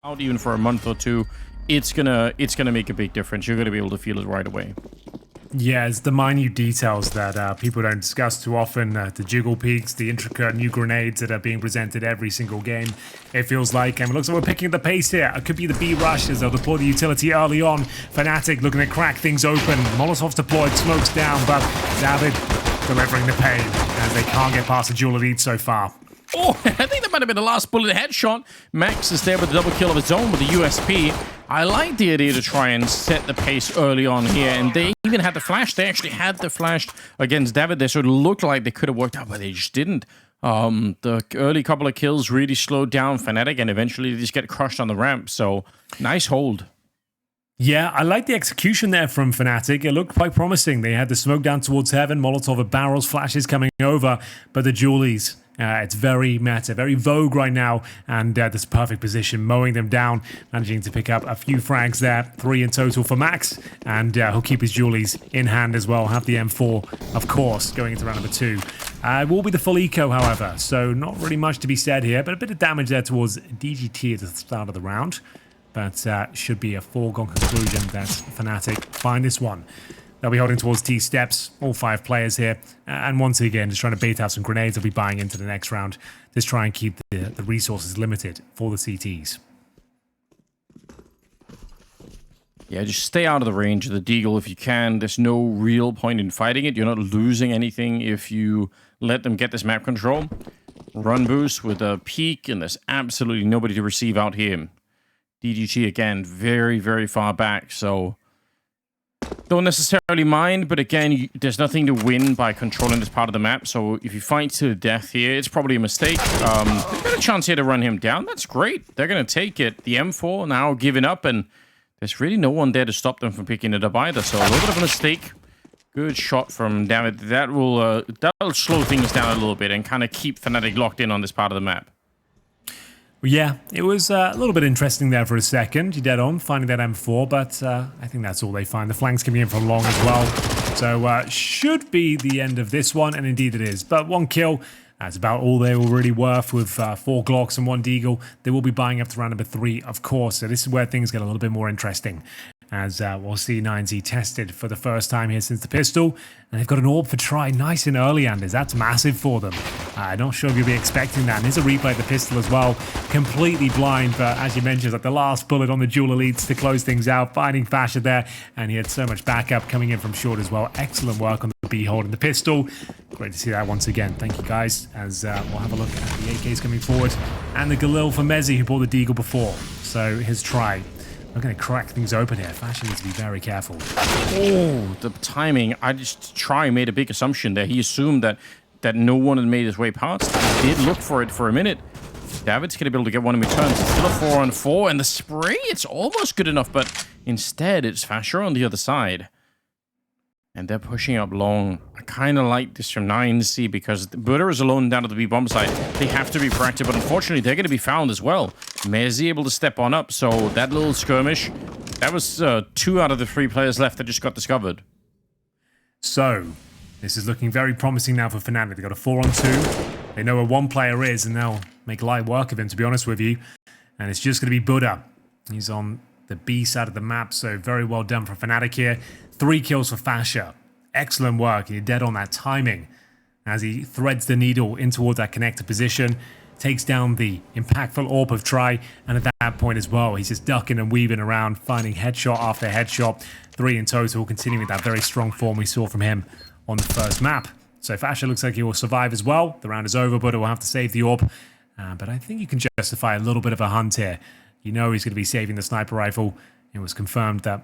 out even for a month or two, it's gonna make a big difference. You're gonna be able to feel it right away. Yeah, it's the minute details that people don't discuss too often. The jiggle peaks, the intricate new grenades that are being presented every single game. It feels like, and it looks like we're picking the pace here. It could be the B rush as they'll deploy the utility early on. fnatic looking to crack things open. Molotov's deployed, smokes down, but David delivering the pain as they can't get past the dual elite so far. Oh, I think that might have been the last bullet headshot. Max is there with the double kill of his own with the USP. I like the idea to try and set the pace early on here, and they even had the flash. They actually had the flash against David there, so it looked like they could have worked out, but they just didn't. The early couple of kills really slowed down fnatic, and eventually they just get crushed on the ramp, so nice hold. Yeah, I like the execution there from fnatic. It looked quite promising. They had the smoke down towards heaven, Molotov at barrels, flashes coming over, but the Julies, it's very meta, very vogue right now, and this perfect position, mowing them down, managing to pick up a few frags there, 3 in total for Max, and he'll keep his Julies in hand as well, have the M4, of course, going into round number 2. It will be the full eco, however, so not really much to be said here, but a bit of damage there towards DGT at the start of the round, but should be a foregone conclusion that fnatic find this one. They'll be holding towards T-steps, all 5 players here. And once again, just trying to bait out some grenades. They'll be buying into the next round. Just try and keep the resources limited for the CTs. Yeah, just stay out of the range of the Deagle if you can. There's no real point in fighting it. You're not losing anything if you let them get this map control. Run boost with a peek, and there's absolutely nobody to receive out here. DGT, again, very, very far back, so don't necessarily mind, but again, there's nothing to win by controlling this part of the map, so if you fight to the death here, it's probably a mistake. They've got a chance here to run him down. That's great. They're going to take it. The M4 now giving up, and there's really no one there to stop them from picking it up either, so a little bit of a mistake. Good shot from David. That'll slow things down a little bit and kind of keep fnatic locked in on this part of the map. Yeah, it was a little bit interesting there for a second. You're dead on, finding that M4, but I think that's all they find. The flank's coming in from long as well. So should be the end of this one, and indeed it is. But 1 kill, that's about all they were really worth with 4 Glocks and 1 Deagle. They will be buying up to round number 3, of course. So this is where things get a little bit more interesting. As we'll see 9Z tested for the first time here since the pistol. And they've got an AWP for try nice and early, Anders. That's massive for them. I'm not sure if you'll be expecting that. And here's a replay of the pistol as well. Completely blind, but as you mentioned, like the last bullet on the dual elites to close things out. Finding Fasher there, and he had so much backup coming in from short as well. Excellent work on the B holding the pistol. Great to see that once again. Thank you, guys, as we'll have a look at the AKs coming forward. And the Galil for Mezzi, who bought the Deagle before. So his try. We're going to crack things open here. Fashion needs to be very careful. Oh, the timing. I just made a big assumption there. He assumed that no one had made his way past. He did look for it for a minute. David's going to be able to get one in return. It's still a 4-on-4, and the spray, it's almost good enough, but instead it's Fasher on the other side. And they're pushing up long. I kind of like this from 9Z because Buddha is alone down at the B bomb site. They have to be proactive, but unfortunately they're going to be found as well. Mezzi able to step on up, so that little skirmish, that was 2 out of the 3 players left that just got discovered. So, this is looking very promising now for fnatic. They've got a 4-on-2. They know where 1 player is, and they'll make light work of him, to be honest with you. And it's just going to be Buddha. He's on the B side of the map, so very well done for fnatic here. 3 kills for Fasher. Excellent work. You're dead on that timing as he threads the needle in towards that connector position. Takes down the impactful AWP of try. And at that point as well, he's just ducking and weaving around, finding headshot after headshot. 3 in total, continuing that very strong form we saw from him on the first map. So Fasher looks like he will survive as well. The round is over, but we'll have to save the AWP. But I think you can justify a little bit of a hunt here. You know he's going to be saving the sniper rifle. It was confirmed that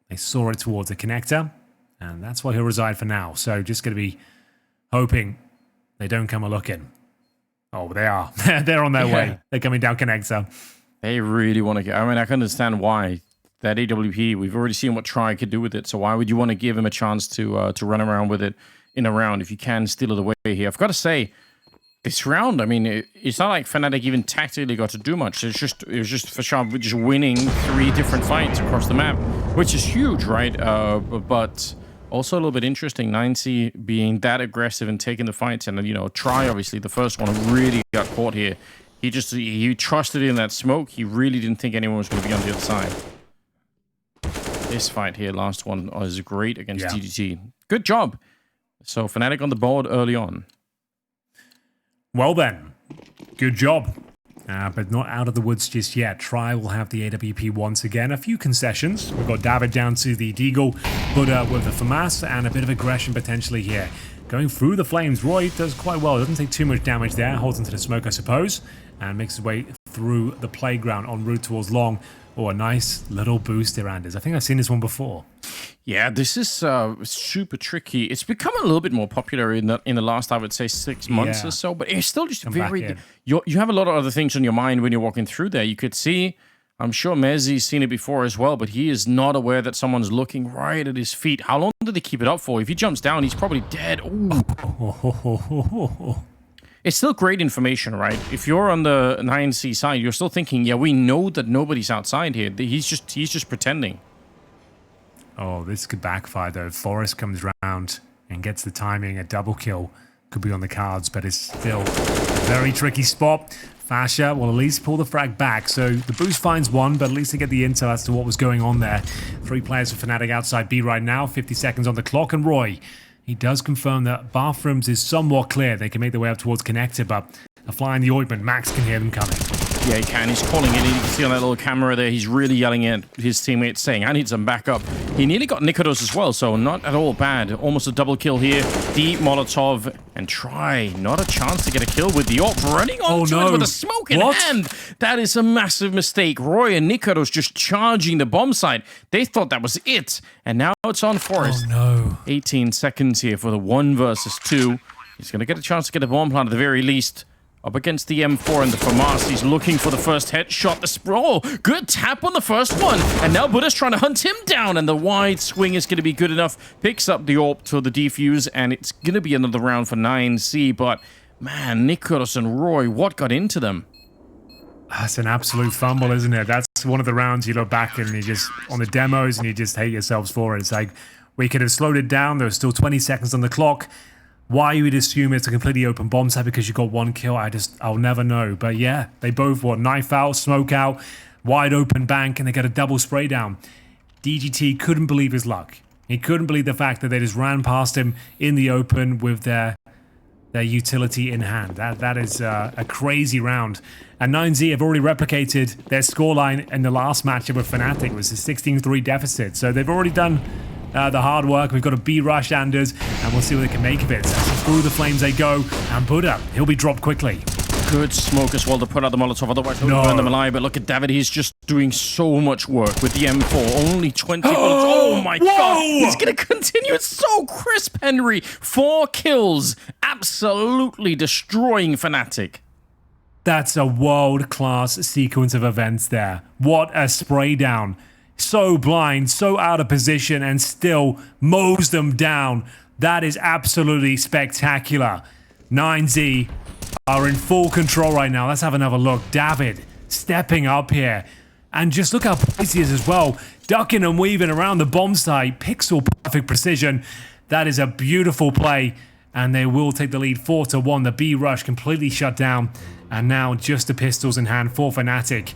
they saw it towards the connector, and that's where he'll reside for now. So just going to be hoping they don't come a-looking. Oh, they are. They're on their way. They're coming down connector. They really want to get... I mean, I can understand why. That AWP, we've already seen what Try could do with it, so why would you want to give him a chance to run around with it in a round if you can steal it away here? I've got to say, this round, I mean, it's not like fnatic even tactically got to do much. It was just for sure just winning 3 different fights across the map, which is huge, right? But also a little bit interesting, 9C being that aggressive and taking the fights, and you know, Try obviously the first one really got caught here He trusted in that smoke. He really didn't think anyone was going to be on the other side. This fight here, last one, is great against DDT. Good job. So fnatic on the board early on. Well then, good job. But not out of the woods just yet. Try will have the AWP once again. A few concessions. We've got David down to the Deagle, but with the FAMAS and a bit of aggression potentially here. Going through the flames, Roy does quite well. Doesn't take too much damage there. Holds into the smoke, I suppose. And makes his way through the playground en route towards long. Oh, a nice little boost there, Anders. I think I've seen this one before. Yeah, this is super tricky. It's become a little bit more popular in the last, I would say, 6 months or so. But it's still just very... You have a lot of other things on your mind when you're walking through there. You could see... I'm sure Mezzi's seen it before as well, but he is not aware that someone's looking right at his feet. How long did they keep it up for? If he jumps down, he's probably dead. Ooh. It's still great information, right? If you're on the 9C side, you're still thinking, yeah, we know that nobody's outside here. He's just pretending. Oh, this could backfire, though. Forrest comes round and gets the timing. A double kill could be on the cards, but it's still a very tricky spot. Fasha will at least pull the frag back, so the boost finds one, but at least they get the intel as to what was going on there. 3 players for fnatic outside B right now, 50 seconds on the clock, and Roy, he does confirm that bathrooms is somewhat clear. They can make their way up towards connector, but a fly in the ointment. Max can hear them coming. Yeah, he can. He's calling it. You can see on that little camera there, he's really yelling at his teammates, saying, I need some backup. He nearly got Nikodos as well, so not at all bad. Almost a double kill here. Deep Molotov, and Try. Not a chance to get a kill with the AWP running onto it with a smoke in hand. That is a massive mistake. Roy and Nikodos just charging the bomb site. They thought that was it, and now it's on Forrest. Oh, no. 18 seconds here for the 1 versus 2. He's going to get a chance to get a bomb plant at the very least. Up against the M4 and the FAMAS. He's looking for the first headshot. The sprawl. Good tap on the first one. And now Buddha's trying to hunt him down. And the wide swing is going to be good enough. Picks up the AWP to the defuse. And it's going to be another round for 9C. But, man, Nikodos and Roy, what got into them? That's an absolute fumble, isn't it? That's one of the rounds you look back and you just, on the demos, and you just hate yourselves for it. It's like, we could have slowed it down. There was still 20 seconds on the clock. Why you would assume it's a completely open bomb site because you got 1 kill, I'll never know. But yeah, they both, knife out, smoke out, wide open bank, and they get a double spray down. DGT couldn't believe his luck. He couldn't believe the fact that they just ran past him in the open with their utility in hand. That is a crazy round. And 9Z have already replicated their scoreline in the last matchup with fnatic. It was a 16-3 deficit. So they've already done the hard work. We've got a B rush, Anders, and we'll see what they can make of it. So through the flames they go, and Buddha, he'll be dropped quickly. Good smoke as well to put out the Molotov, otherwise he'll burn them alive. But look at David, he's just doing so much work with the M4. Only 20 bullets. Oh my god, he's gonna continue. It's so crisp, Henry. 4 kills, absolutely destroying fnatic. That's a world-class sequence of events there. What a spray down. So blind, so out of position, and still mows them down. That is absolutely spectacular. 9Z are in full control right now. Let's have another look. David stepping up here. And just look how poised he is as well. Ducking and weaving around the bomb site. Pixel perfect precision. That is a beautiful play. And they will take the lead 4-1. The B rush completely shut down. And now just the pistols in hand for fnatic.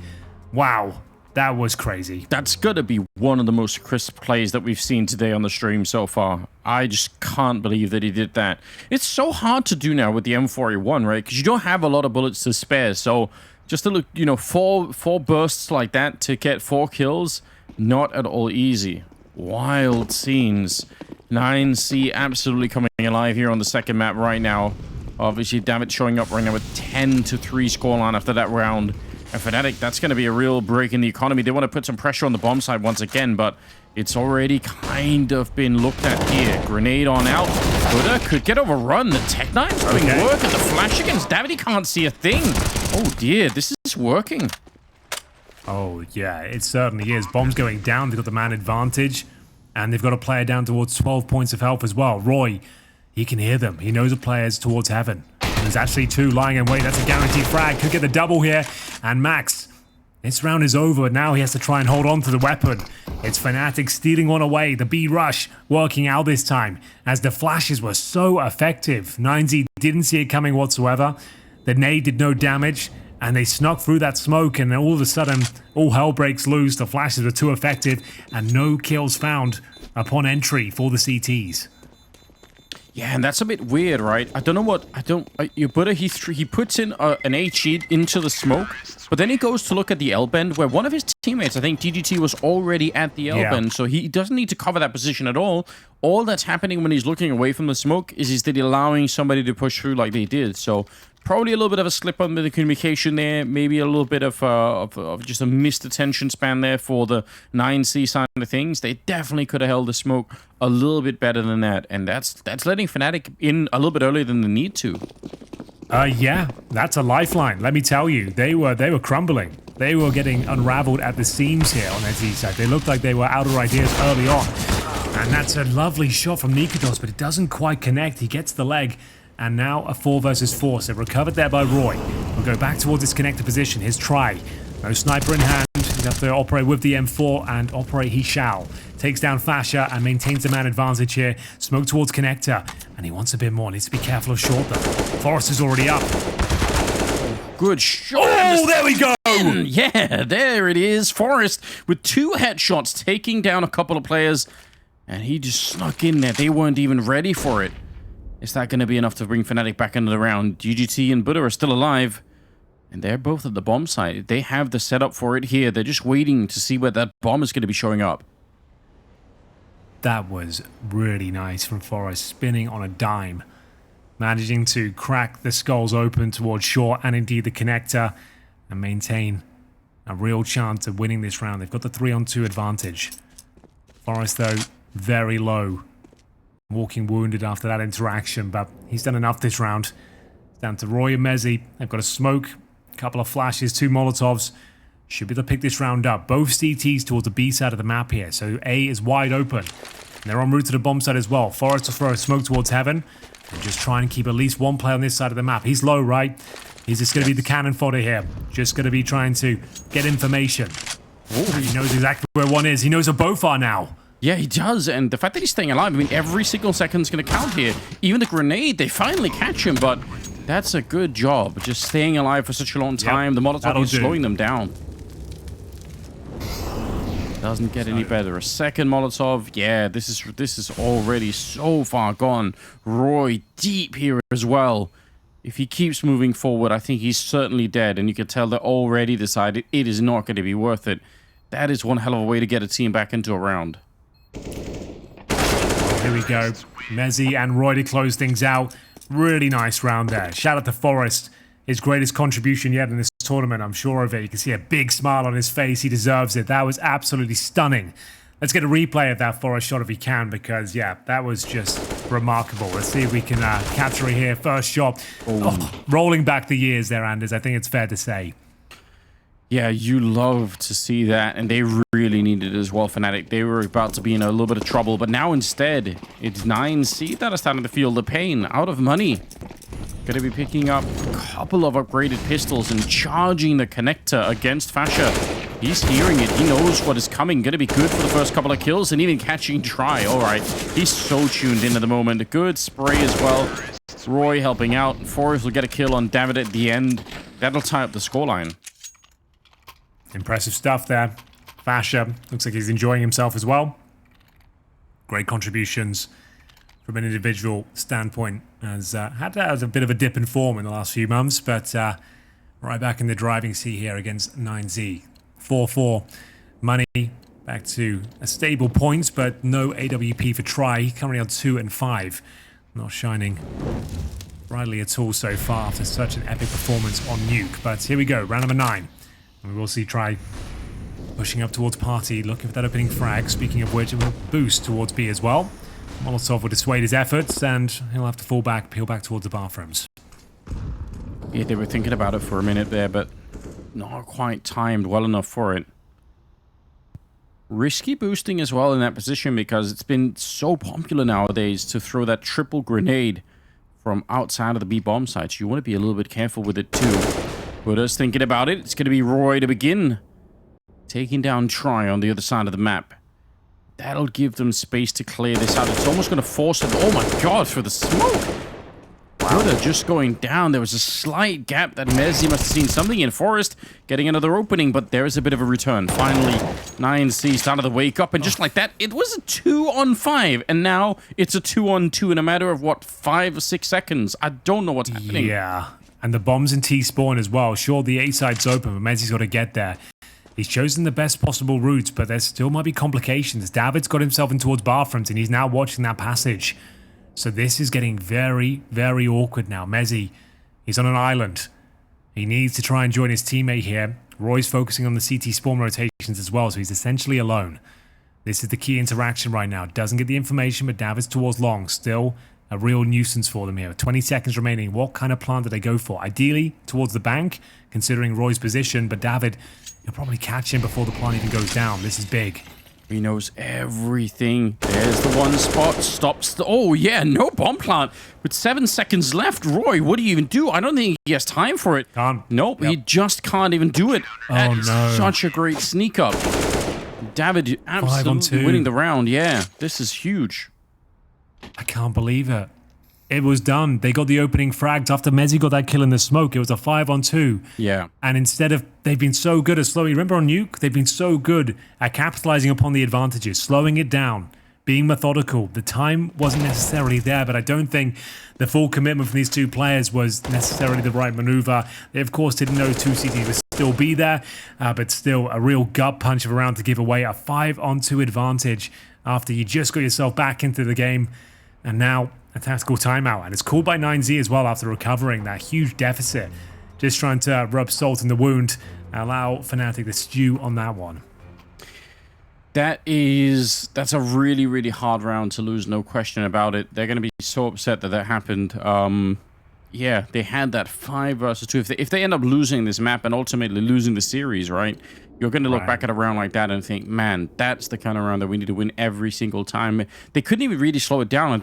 Wow. That was crazy. That's got to be one of the most crisp plays that we've seen today on the stream so far. I just can't believe that he did that. It's so hard to do now with the M4A1, right? Because you don't have a lot of bullets to spare. So just to look, four bursts like that to get 4 kills, not at all easy. Wild scenes. 9C absolutely coming alive here on the second map right now. Obviously, David showing up right now with 10-3 scoreline after that round. And fnatic, that's going to be a real break in the economy. They want to put some pressure on the bomb side once again, but it's already kind of been looked at here. Grenade on out. Buddha could get overrun. The Tech-9's doing work, and the flash against David, he can't see a thing. Oh dear, this is working. Oh yeah, it certainly is. Bombs going down, they've got the man advantage, and they've got a player down towards 12 points of health as well. Roy, he can hear them. He knows a player's towards heaven. There's actually 2 lying in wait. That's a guaranteed frag. Could get the double here. And Max, this round is over. Now he has to try and hold on to the weapon. It's fnatic stealing one away. The B rush working out this time, as the flashes were so effective. 9Z didn't see it coming whatsoever. The nade did no damage, And they snuck through that smoke, and then all of a sudden, all hell breaks loose. The flashes were too effective, and no kills found upon entry for the CTs. Yeah, and that's a bit weird, right? I don't know what... Your Buddha, he puts in an HE into the smoke, but then he goes to look at the L-bend, where one of his teammates, I think DGT, was already at the L-bend, so he doesn't need to cover that position at all. All that's happening when he's looking away from the smoke is he's allowing somebody to push through like they did, so... Probably a little bit of a slip on the communication there. Maybe a little bit of just a missed attention span there for the 9C side of things. They definitely could have held the smoke a little bit better than that. And that's letting fnatic in a little bit earlier than they need to. Yeah, that's a lifeline. Let me tell you, they were crumbling. They were getting unraveled at the seams here on their Z side. They looked like they were out of ideas early on. And that's a lovely shot from Nikodos, but it doesn't quite connect. He gets the leg. And now a 4 versus 4, so recovered there by Roy. We'll go back towards his connector position, his try. No sniper in hand, he's have to operate with the M4, and operate he shall. Takes down Fasha and maintains the man advantage here. Smoke towards connector, and he wants a bit more, needs to be careful of short though. Forrest is already up. Good shot. Oh, there we go! Yeah, there it is. Forrest with 2 headshots taking down a couple of players, and he just snuck in there. They weren't even ready for it. Is that going to be enough to bring fnatic back into the round? DGT and Buddha are still alive, and they're both at the bomb site. They have the setup for it here. They're just waiting to see where that bomb is going to be showing up. That was really nice from Forrest, spinning on a dime. Managing to crack the skulls open towards short and indeed the connector, and maintain a real chance of winning this round. They've got the 3-on-2 advantage. Forrest, though, very low. Walking wounded after that interaction, but he's done enough this round. It's down to Roy and Mezzi. They've got a smoke, a couple of flashes, 2 Molotovs. Should be able to pick this round up. Both CTs towards the B side of the map here, so A is wide open. And they're en route to the bomb side as well. Forrest will throw a smoke towards heaven and just try and keep at least one player on this side of the map. He's low, right? He's just going to be the cannon fodder here. Just going to be trying to get information. Oh, he knows exactly where one is. He knows where both are now. Yeah, he does, and the fact that he's staying alive, I mean, every single second's going to count here. Even the grenade, they finally catch him, but that's a good job. Just staying alive for such a long time. Yep, the Molotov is slowing them down. Doesn't get any better. A second Molotov. Yeah, this is already so far gone. Roy deep here as well. If he keeps moving forward, I think he's certainly dead, and you can tell they're already decided it is not going to be worth it. That is one hell of a way to get a team back into a round. Here we go. Mezzi and Roy to close things out. Really nice round there. Shout out to Forrest. His greatest contribution yet in this tournament, I'm sure of it. You can see a big smile on his face. He deserves it. That was absolutely stunning. Let's get a replay of that Forrest shot if we can, because, yeah, that was just remarkable. Let's see if we can capture it here. First shot. Oh, rolling back the years there, Anders. I think it's fair to say. Yeah, you love to see that, and they really needed it as well, fnatic. They were about to be in a little bit of trouble, but now instead, it's 9C that are starting to feel the pain. Out of money. Going to be picking up a couple of upgraded pistols and charging the connector against Fasha. He's hearing it. He knows what is coming. Going to be good for the first couple of kills and even catching try. All right. He's so tuned in at the moment. A good spray as well. Roy helping out. Forrest will get a kill on David at the end. That'll tie up the scoreline. Impressive stuff there. Fasha looks like he's enjoying himself as well. Great contributions from an individual standpoint. Has had a bit of a dip in form in the last few months, but right back in the driving seat here against 9Z. 4-4. Money back to a stable point, but no AWP for try. Currently on 2 and 5. Not shining brightly at all so far after such an epic performance on Nuke. But here we go, round number 9. And we will see try pushing up towards Party, looking for that opening frag. Speaking of which, it will boost towards B as well. Molotov will dissuade his efforts, and he'll have to fall back, peel back towards the bathrooms. Yeah, they were thinking about it for a minute there, but not quite timed well enough for it. Risky boosting as well in that position, because it's been so popular nowadays to throw that triple grenade from outside of the B bomb site. You want to be a little bit careful with it too. Buddha's thinking about it. It's going to be Roy to begin. Taking down Try on the other side of the map. That'll give them space to clear this out. It's almost going to force it. Oh my god, for the smoke! Buddha just going down. There was a slight gap that Messi must have seen something in. Forest getting another opening, but there is a bit of a return. Finally, 9C started to wake up, and just like that, it was a 2-on-5, and now it's a 2-on-2 in a matter of, what, 5 or 6 seconds? I don't know what's happening. Yeah, and the bombs in T spawn as well. Sure, the A side's open, but Messi's got to get there. He's chosen the best possible route, but there still might be complications. David's got himself in towards bathrooms, and he's now watching that passage. So this is getting very, very awkward now. Messi, he's on an island. He needs to try and join his teammate here. Roy's focusing on the CT spawn rotations as well, so he's essentially alone. This is the key interaction right now. Doesn't get the information, but David's towards long. Still a real nuisance for them here. 20 seconds remaining. What kind of plan did they go for? Ideally, towards the bank, considering Roy's position, but David, he'll probably catch him before the plan even goes down. This is big. He knows everything. There's the one spot. Stops the... Oh, yeah, no bomb plant. With 7 seconds left, Roy, what do you even do? I don't think he has time for it. Can't. Nope, he just can't even do it. Oh, no. Such a great sneak up. David absolutely winning the round. Yeah, this is huge. I can't believe it. It was done. They got the opening fragged after Messi got that kill in the smoke. It was a 5-on-2. Yeah. And instead of... They've been so good at slowing... Remember on Nuke? They've been so good at capitalizing upon the advantages, slowing it down, being methodical. The time wasn't necessarily there, but I don't think the full commitment from these two players was necessarily the right maneuver. They, of course, didn't know 2 CTs would still be there, but still a real gut punch of a round to give away a 5-on-2 advantage after you just got yourself back into the game. And now a tactical timeout. And it's called by 9Z as well after recovering that huge deficit. Just trying to rub salt in the wound, allow fnatic to stew on that one. That's a really, really hard round to lose, no question about it. They're going to be so upset that that happened. Yeah, they had that 5 versus 2. If they end up losing this map and ultimately losing the series, right, you're going to look back at a round like that and think, man, that's the kind of round that we need to win every single time. They couldn't even really slow it down.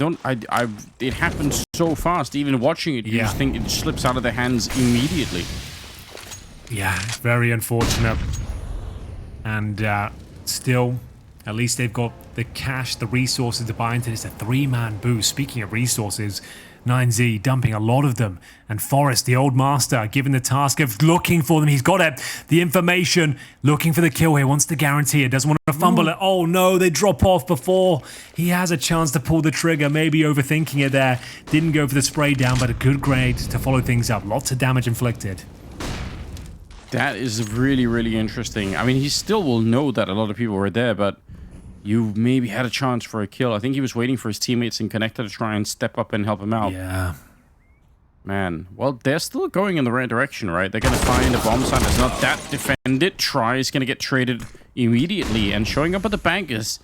It happened so fast. Even watching it, you just think it slips out of their hands immediately. Yeah, very unfortunate. And still, at least they've got the cash, the resources to buy into this. A 3-man boost. Speaking of resources, 9Z dumping a lot of them. And Forrest, the old master, given the task of looking for them. He's got it. The information, looking for the kill here, wants to guarantee it, doesn't want to fumble it. Oh no, they drop off before he has a chance to pull the trigger. Maybe overthinking it there. Didn't go for the spray down, but a good grade to follow things up. Lots of damage inflicted. That is really, really interesting. I mean, he still will know that a lot of people were there, but you maybe had a chance for a kill. I think he was waiting for his teammates in Connector to try and step up and help him out. Yeah. Man, well, they're still going in the right direction, right? They're going to find a bomb site that's not that defended. Try is going to get traded immediately, and showing up at the bank is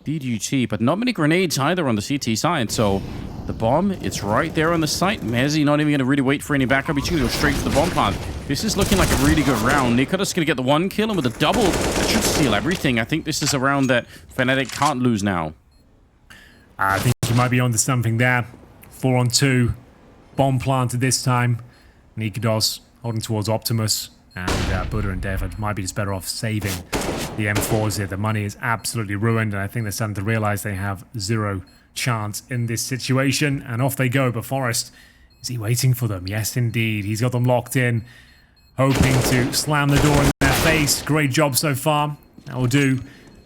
DDT, but not many grenades either on the CT side, so the bomb, it's right there on the site. Messi not even going to really wait for any backup. He's going to go straight for the bomb plant. This is looking like a really good round. Nicholas going to get the 1 kill, and with a double, that should steal everything. I think this is a round that fnatic can't lose now. I think he might be onto something there. 4-on-2. Bomb planted this time. Nikodos holding towards Optimus. And Buddha and David might be just better off saving the M4s here. The money is absolutely ruined, and I think they're starting to realize they have zero chance in this situation. And off they go. But Forrest, is he waiting for them? Yes, indeed. He's got them locked in, hoping to slam the door in their face. Great job so far. That will do.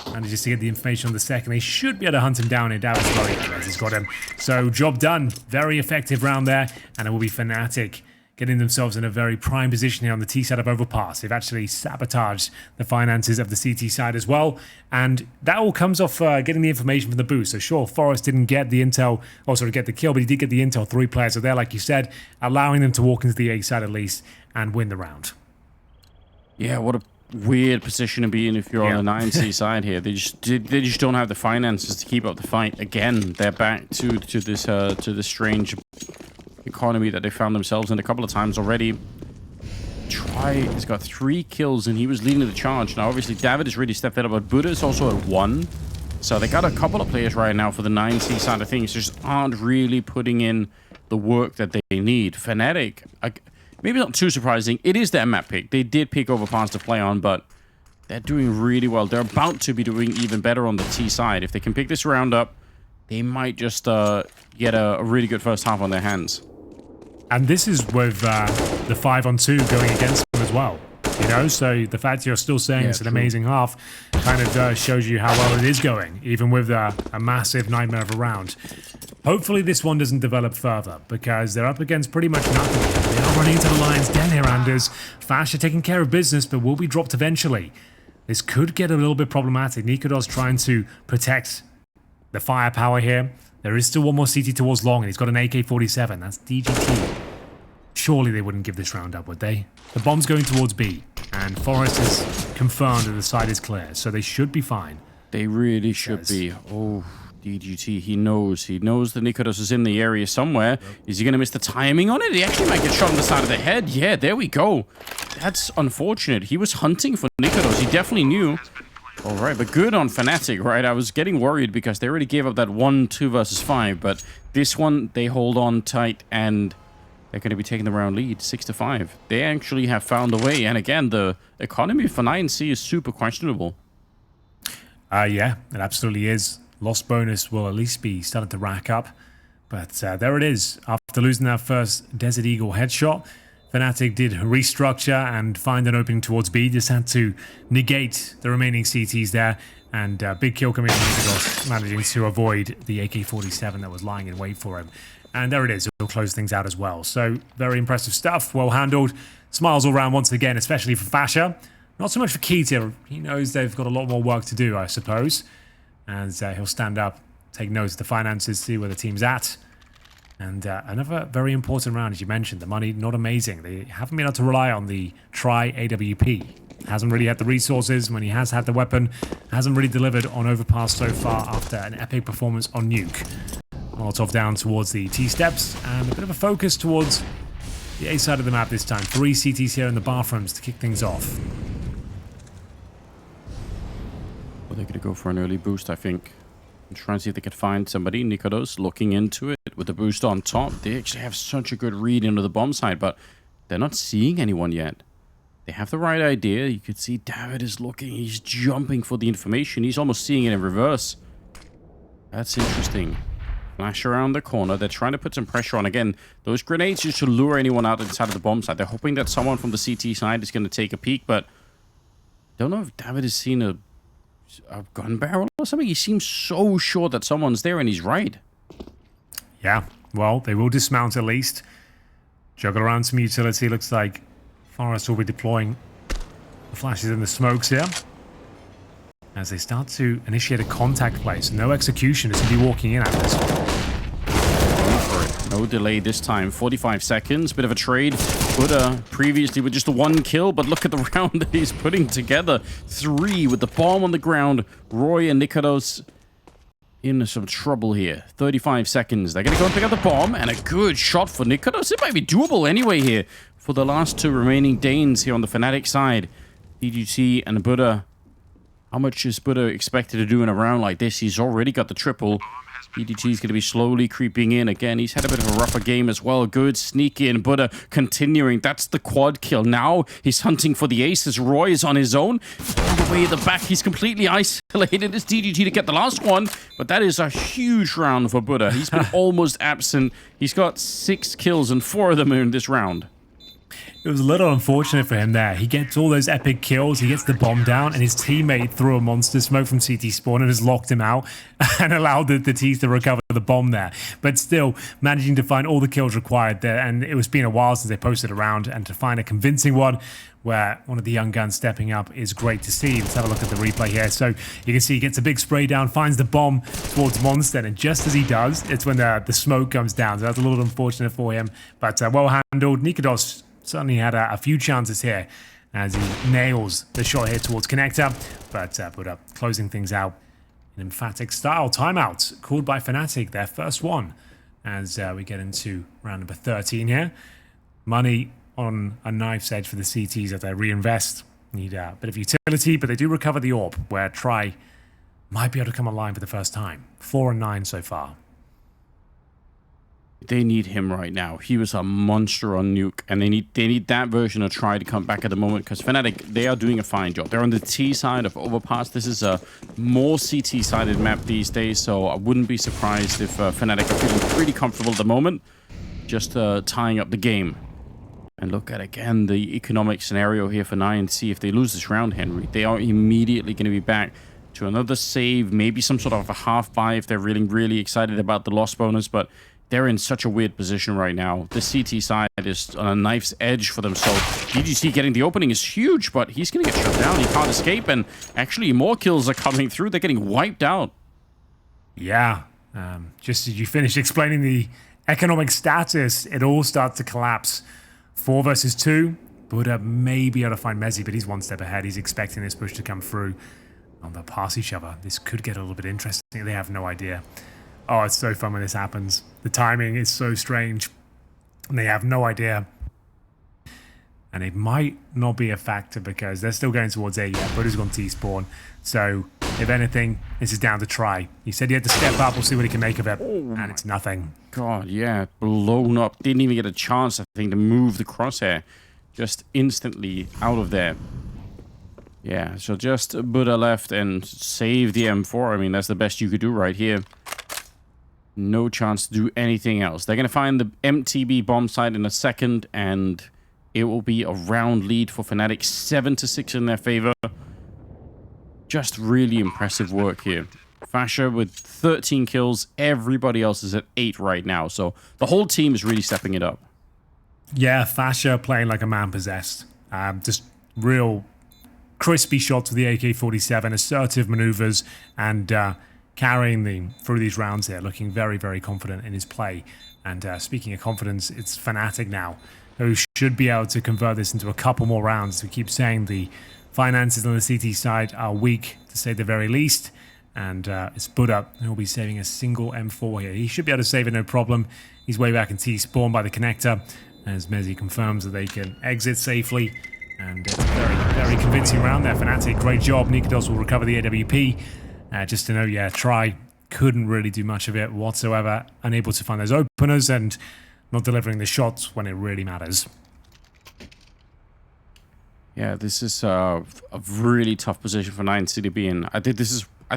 And just to get the information on the second, they should be able to hunt him down in Dallas. He's got him. So job done. Very effective round there, and it will be fnatic getting themselves in a very prime position here on the T side of Overpass. They've actually sabotaged the finances of the CT side as well, and that all comes off getting the information from the boost. So sure, Forrest didn't get the intel, or sort of get the kill, but he did get the intel. 3 players are there, like you said, allowing them to walk into the A side at least and win the round. Yeah, what a weird position to be in if you're on the 9C side here. They just don't have the finances to keep up the fight. Again, they're back to this strange economy that they found themselves in a couple of times already. Try has got 3 kills, and he was leading the charge. Now, obviously, David has really stepped it up, but Buddha is also at 1. So they got a couple of players right now for the 9C side of things. Just aren't really putting in the work that they need. fnatic, maybe not too surprising. It is their map pick. They did pick Overpass to play on, but they're doing really well. They're about to be doing even better on the T side. If they can pick this round up, they might just get a really good first half on their hands. And this is with the 5-on-2 going against them as well. You know, so the fact you're still saying it's an amazing half kind of shows you how well it is going, even with a massive nightmare of a round. Hopefully this one doesn't develop further, because they're up against pretty much nothing. They are running into the lion's den here, Anders. Fash are taking care of business, but will be dropped eventually. This could get a little bit problematic. Nikodos trying to protect the firepower here. There is still one more CT towards long, and he's got an AK-47. That's DGT. Surely they wouldn't give this round up, would they? The bomb's going towards B, and Forest is confirmed that the side is clear, so they should be fine. They really should be. Oh, DGT, he knows the Nikodos is in the area somewhere. Is he going to miss the timing on it? He actually might get shot on the side of the head. Yeah, there we go. That's unfortunate. He was hunting for Nikodos. He definitely knew. All right, but good on fnatic, right? I was getting worried because they already gave up that 1-2 versus 5, but this one, they hold on tight, and they're going to be taking the round lead, 6-5. They actually have found a way, and again, the economy for 9C is super questionable. Yeah, it absolutely is. Lost bonus will at least be starting to rack up, but there it is. After losing that first Desert Eagle headshot, fnatic did restructure and find an opening towards B. Just had to negate the remaining CTs there, and big kill coming from Nikodos, managing to avoid the AK-47 that was lying in wait for him. And there it is. It'll close things out as well. So very impressive stuff. Well handled. Smiles all around once again, especially for Fasher. Not so much for Keita. He knows they've got a lot more work to do, I suppose. And he'll stand up, take note of the finances, see where the team's at. And another very important round, as you mentioned. The money, not amazing. They haven't been able to rely on the tri-AWP. Hasn't really had the resources when he has had the weapon. Hasn't really delivered on Overpass so far after an epic performance on Nuke. Molotov down towards the T-steps, and a bit of a focus towards the A side of the map this time. 3 CTs here in the bathrooms to kick things off. Well, they're going to go for an early boost, I think. And try and see if they could find somebody. Nikodos looking into it with the boost on top. They actually have such a good read into the bomb side, but they're not seeing anyone yet. They have the right idea. You could see David is looking. He's jumping for the information. He's almost seeing it in reverse. That's interesting. Flash around the corner. They're trying to put some pressure on. Again, those grenades used to lure anyone out inside of the bomb side. They're hoping that someone from the CT side is going to take a peek, but don't know if David has seen a gun barrel or something. He seems so sure that someone's there, and he's right. Yeah, well, they will dismount at least. Juggle around some utility. Looks like Forest will be deploying the flashes in the smokes here. As they start to initiate a contact play, so no execution is going to be walking in at this one. No delay this time. 45 seconds. Bit of a trade. Buddha previously with just the 1 kill, but look at the round that he's putting together. 3 with the bomb on the ground. Roy and Nikodos in some trouble here. 35 seconds. They're going to go and pick up the bomb, and a good shot for Nikodos. It might be doable anyway here for the last 2 remaining Danes here on the fnatic side. DGT and Buddha. How much is Buddha expected to do in a round like this? He's already got the triple. DDT is going to be slowly creeping in. Again, he's had a bit of a rougher game as well. Good sneak in. Buddha continuing. That's the quad kill. Now he's hunting for the aces. Roy is on his own. All the way at the back. He's completely isolated. It's DDT to get the last one. But that is a huge round for Buddha. He's been almost absent. He's got 6 kills and 4 of them are in this round. It was a little unfortunate for him there. He gets all those epic kills, he gets the bomb down, and his teammate threw a monster smoke from CT spawn and has locked him out and allowed the T's to recover the bomb there. But still, managing to find all the kills required there, and it was been a while since they posted a round, and to find a convincing one where one of the young guns stepping up is great to see. Let's have a look at the replay here. So you can see he gets a big spray down, finds the bomb towards Monster, and just as he does, it's when the smoke comes down. So that's a little unfortunate for him, but well handled. Nikodos certainly had a few chances here as he nails the shot here towards connector, but Buddha closing things out in emphatic style. Timeout called by fnatic, their first one, as we get into round number 13 here. Money on a knife's edge for the CTs as they reinvest. Need a bit of utility, but they do recover the AWP, where Tri might be able to come online for the first time. 4 and 9 so far. They need him right now. He was a monster on Nuke, and they need that version of Try to come back at the moment, because fnatic, they are doing a fine job. They're on the T side of Overpass. This is a more CT-sided map these days, so I wouldn't be surprised if fnatic are feeling pretty comfortable at the moment. just tying up the game. And look at, again, the economic scenario here for 9. See if they lose this round, Henry. They are immediately going to be back to another save, maybe some sort of a half buy if they're really, really excited about the loss bonus, but they're in such a weird position right now. The CT side is on a knife's edge for them, so DGC getting the opening is huge, but he's going to get shut down. He can't escape, and actually more kills are coming through. They're getting wiped out. Yeah, just as you finished explaining the economic status, it all starts to collapse. 4 versus 2. Buddha may be able to find Mezzi, but he's one step ahead. He's expecting this push to come through. Oh, they'll pass each other. This could get a little bit interesting. They have no idea. Oh, it's so fun when this happens. The timing is so strange. And they have no idea. And it might not be a factor because they're still going towards A yet. Buddha's gone T-spawn. So, if anything, this is down to try. He said he had to step up. We'll see what he can make of it. And it's nothing. God, yeah. Blown up. Didn't even get a chance, I think, to move the crosshair. Just instantly out of there. Yeah, so just Buddha left and save the M4. I mean, that's the best you could do right here. No chance to do anything else. They're going to find the MTB bomb site in a second, and it will be a round lead for fnatic. 7-6 in their favor. Just really impressive work here. Fasher with 13 kills. Everybody else is at 8 right now. So the whole team is really stepping it up. Yeah, Fasher playing like a man possessed. Just real crispy shots with the AK-47, assertive maneuvers, and carrying them through these rounds here, looking very, very confident in his play. And speaking of confidence, it's fnatic now, who should be able to convert this into a couple more rounds. We keep saying the finances on the CT side are weak, to say the very least. And it's Buddha who will be saving a single M4 here. He should be able to save it, no problem. He's way back in T-spawn by the connector, as Mezzi confirms that they can exit safely. And it's a very, very convincing round there. fnatic, great job. Nikodos will recover the AWP. Just to know, yeah, Try couldn't really do much of it whatsoever. Unable to find those openers and not delivering the shots when it really matters. Yeah, this is a really tough position for 9 to be in. I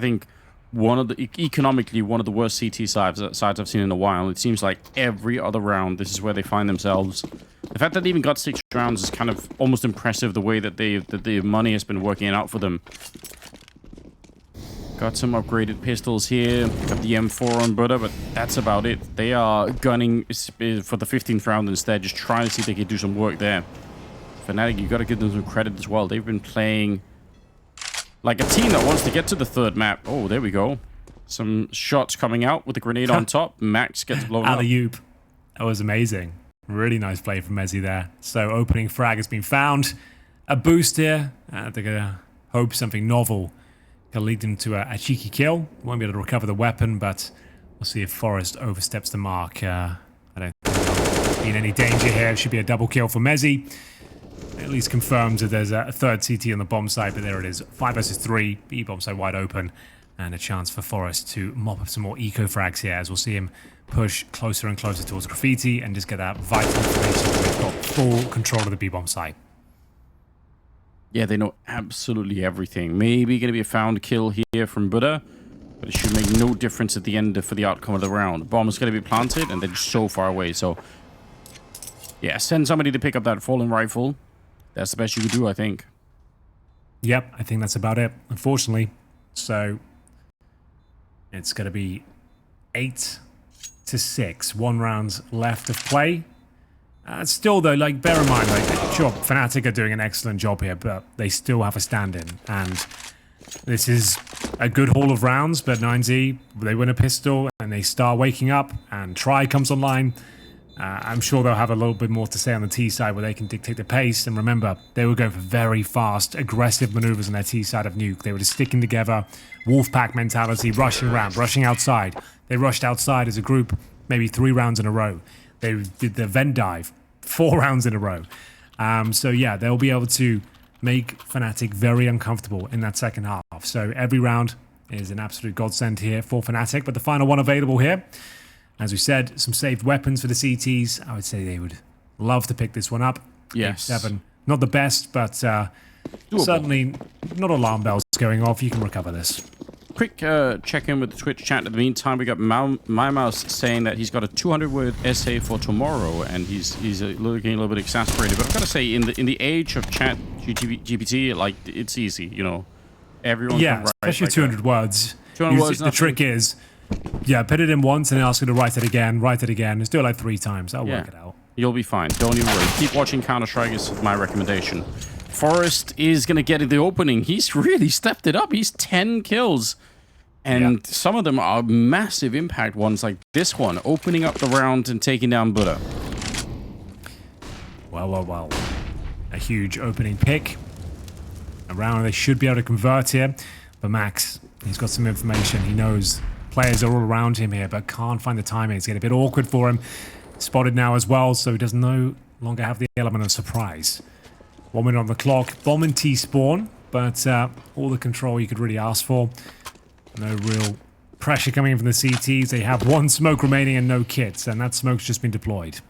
think one of the economically one of the worst CT sides I've seen in a while. It seems like every other round, this is where they find themselves. The fact that they even got 6 rounds is kind of almost impressive. The way that the money has been working out for them. Got some upgraded pistols here. Got the M4 on Buddha, but that's about it. They are gunning for the 15th round instead, just trying to see if they can do some work there. fnatic, you got to give them some credit as well. They've been playing like a team that wants to get to the 3rd map. Oh, there we go. Some shots coming out with the grenade on top. Max gets blown up. Alley-oop. That was amazing. Really nice play from Mezzi there. So opening frag has been found. A boost here. They're going to hope something novel can lead them to a cheeky kill. Won't be able to recover the weapon, but we'll see if Forest oversteps the mark. I don't think there'll be in any danger here. It should be a double kill for Mezzi. At least confirms that there's a 3rd CT on the bomb site, but there it is. 5 versus 3. B bomb site wide open. And a chance for Forest to mop up some more eco frags here, as we'll see him push closer and closer towards Graffiti and just get that vital information that they've got full control of the B bomb site. Yeah, they know absolutely everything. Maybe going to be a found kill here from Buddha, but it should make no difference at the end for the outcome of the round. Bomb is going to be planted, and they're just so far away. So, yeah, send somebody to pick up that fallen rifle. That's the best you could do, I think. Yep, I think that's about it, unfortunately. So, it's going to be 8-6. 1 round left of play. Still, though, like, bear in mind, like, sure, fnatic are doing an excellent job here, but they still have a stand-in. And this is a good haul of rounds, but 9Z, they win a pistol, and they start waking up, and Try comes online. I'm sure they'll have a little bit more to say on the T side where they can dictate the pace. And remember, they were going for very fast, aggressive maneuvers on their T side of Nuke. They were just sticking together, Wolfpack mentality, rushing around, rushing outside. They rushed outside as a group, maybe 3 rounds in a row. They did the Venn dive 4 rounds in a row. So yeah, they'll be able to make fnatic very uncomfortable in that second half. So every round is an absolute godsend here for fnatic. But the final one available here, as we said, some saved weapons for the CTs. I would say they would love to pick this one up. Yes. 8-7. Not the best, but certainly not alarm bells going off. You can recover this. quick check-in with the Twitch chat. In the meantime, we got My Mouse saying that he's got a 200-word essay for tomorrow, and he's looking a little bit exasperated. But I've got to say, in the age of chat GPT, like, it's easy, you know. Everyone can write, especially like 200 words. 200 words. The trick is, put it in once and then ask you to write it again. Let's do it like 3 times. That'll work it out. You'll be fine. Don't even worry. Keep watching Counter-Strike is my recommendation. Forrest is going to get in the opening. He's really stepped it up. He's 10 kills. And some of them are massive impact ones, like this one, opening up the round and taking down Buddha. Well. A huge opening pick. A round they should be able to convert here. But Max, he's got some information. He knows players are all around him here, but can't find the timing. It's getting a bit awkward for him. Spotted now as well, so he does no longer have the element of surprise. 1 minute on the clock. Bomb and T-spawn, but all the control you could really ask for. No real pressure coming in from the CTs. They have 1 smoke remaining and no kits, and that smoke's just been deployed.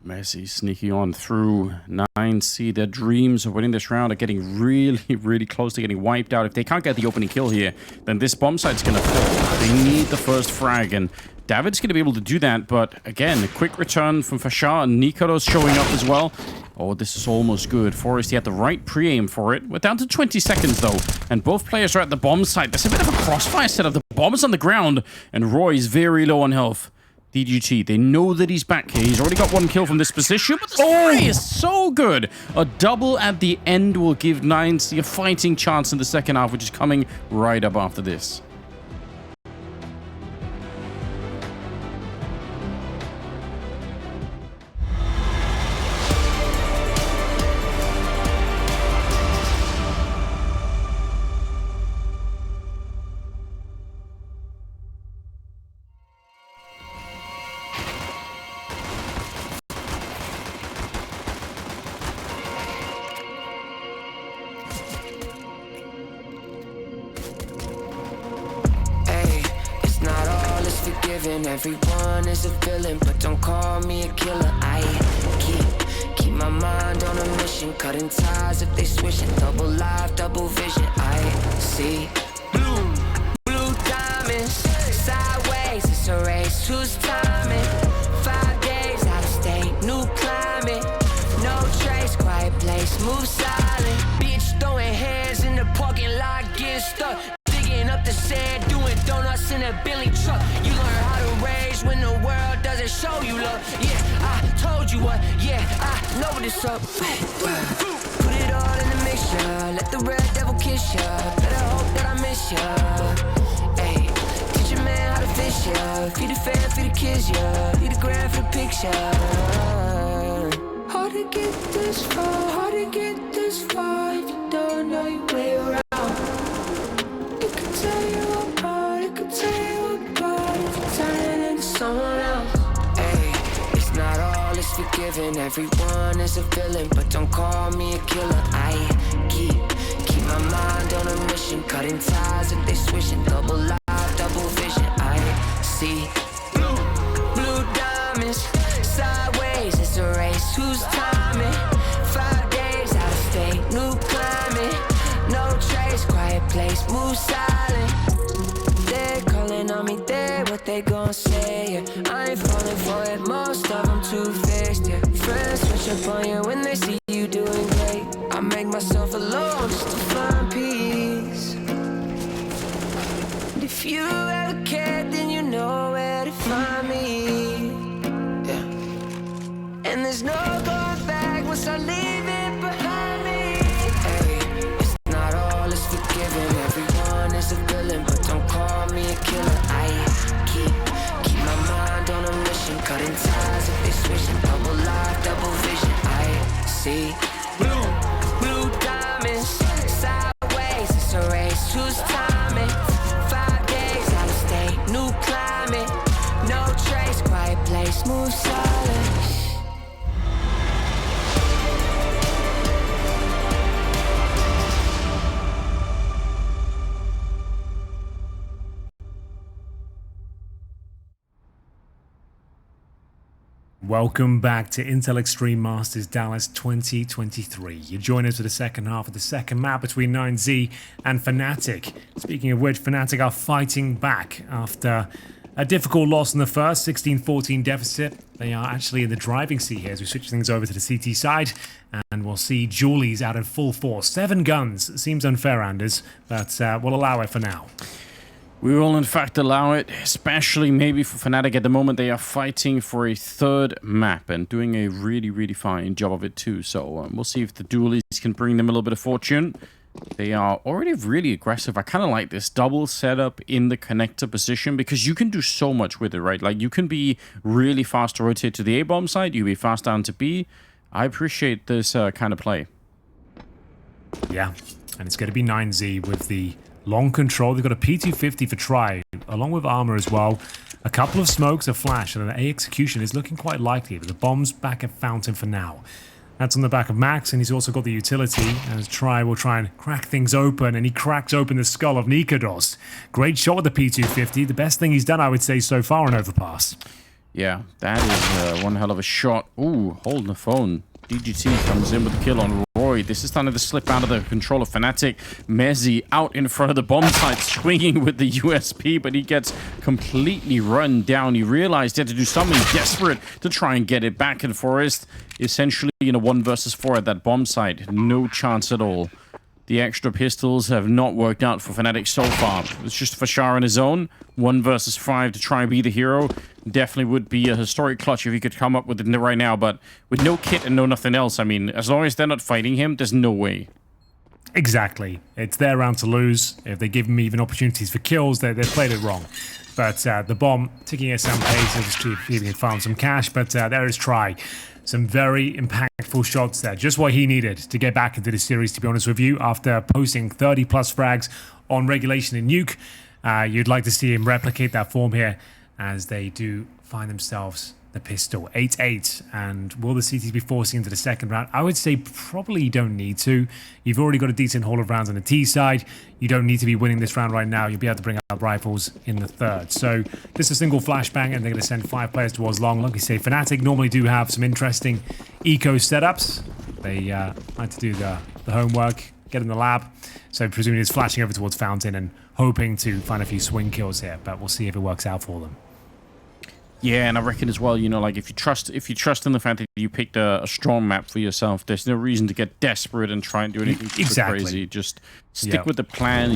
Messi sneaking on through 9C. Their dreams of winning this round are getting really, really close to getting wiped out. If they can't get the opening kill here, then this bomb site's going to fall. They need the first frag, and David's going to be able to do that. But again, a quick return from Fashar, and Niko's showing up as well. Oh, this is almost good. Forrest, he had the right pre-aim for it. We're down to 20 seconds, though, and both players are at the bomb site. There's a bit of a crossfire setup. The bomb is on the ground, and Roy's very low on health. DGT, they know that he's back here. He's already got 1 kill from this position, but the spray is so good. A double at the end will give 9C a fighting chance in the second half, which is coming right up after this. Everyone is a villain, but don't call me a killer. I keep my mind on a mission, cutting ties if they switching. Double life, double vision. I see blue diamonds, sideways. It's a race. Who's timing? 5 days out of state, new climate, no trace, quiet place, move silent. Bitch throwing hands in the parking lot, getting stuck. Digging up the sand, doing donuts in a Bentley truck. You learn how to rage when the world doesn't show you love. Yeah, I told you what. Yeah, I know what's up. Put it all in the mixture. Let the red devil kiss ya. Better hope that I miss ya. Hey, teach a man how to fish ya. Feed the fan, feed the kids ya. Feed the grand for the picture. Hard to get this far. Hard to get this far if you don't know your way around. Someone else. Hey, it's not all is forgiven. Everyone is a villain, but don't call me a killer. I keep my mind on a mission, cutting ties if they switching. Double life, double vision. I see blue diamonds, sideways. It's a race. Who's timing? 5 days out of state, new climate, no trace, quiet place, move silent. They're calling on me, what they gon' say, yeah. I ain't falling for it, most of them two-faced, yeah. Friends switch up on you when they see you doing great. I make myself alone just to find peace. And if you ever cared, then you know where to find me, yeah. And there's no going back once I leave it behind me. Hey, it's not all is forgiven. Everyone is a villain, but don't call me a killer. I keep my mind on a mission, cutting ties if they switching. Double life, double vision. I see blue diamonds, sideways. It's a race. Who's timing? 5 days out of state, new climate, no trace, quiet place, move silent. Welcome back to Intel Extreme Masters Dallas 2023. You join us for the second half of the second map between 9Z and fnatic. Speaking of which, fnatic are fighting back after a difficult loss in the first, 16-14 deficit. They are actually in the driving seat here as we switch things over to the CT side. And we'll see Julie's out in full force. 7 guns. Seems unfair, Anders, but we'll allow it for now. We will, in fact, allow it, especially maybe for fnatic at the moment. They are fighting for a third map and doing a really, really fine job of it too. So we'll see if the dualies can bring them a little bit of fortune. They are already really aggressive. I kind of like this double setup in the connector position because you can do so much with it, right? Like, you can be really fast to rotate to the A-bomb side. You can be fast down to B. I appreciate this kind of play. Yeah, and it's going to be 9Z with the long control. They've got a P250 for try, along with armor as well. A couple of smokes, a flash, and an A execution is looking quite likely, but the bomb's back at Fountain for now. That's on the back of Max, and he's also got the utility, as Try will try and crack things open, and he cracks open the skull of Nikodos. Great shot with the P250, the best thing he's done, I would say, so far on Overpass. Yeah, that is one hell of a shot. Ooh, holding the phone. DGT comes in with the kill on Roy. This is starting to slip out of the control of fnatic. Mezzi out in front of the bomb site, swinging with the USP, but he gets completely run down. He realized he had to do something desperate to try and get it back in Forest. Essentially in a 1 versus 4 at that bomb site. No chance at all. The extra pistols have not worked out for fnatic so far. It's just Fashar on his own. 1 versus 5 to try and be the hero. Definitely would be a historic clutch if he could come up with it right now. But with no kit and no nothing else, I mean, as long as they're not fighting him, there's no way. Exactly. It's their round to lose. If they give him even opportunities for kills, they've played it wrong. But the bomb ticking at some pace, obviously he can farm some cash. But there is Try. Some very impactful shots there. Just what he needed to get back into the series, to be honest with you. After posting 30-plus frags on Regulation and Nuke, you'd like to see him replicate that form here as they do find themselves the pistol. 8-8. And will the CTs be forcing into the second round? I would say probably you don't need to. You've already got a decent haul of rounds on the T side. You don't need to be winning this round right now. You'll be able to bring up rifles in the third. So just a single flashbang, and they're going to send 5 players towards long. Like we say, fnatic normally do have some interesting eco setups. They like to do the homework, get in the lab. So presumably it's flashing over towards Fountain and hoping to find a few swing kills here. But we'll see if it works out for them. Yeah, and I reckon as well, you know, like if you trust in the fact that you picked a strong map for yourself, there's no reason to get desperate and try and do anything exactly crazy. Just stick with the plan.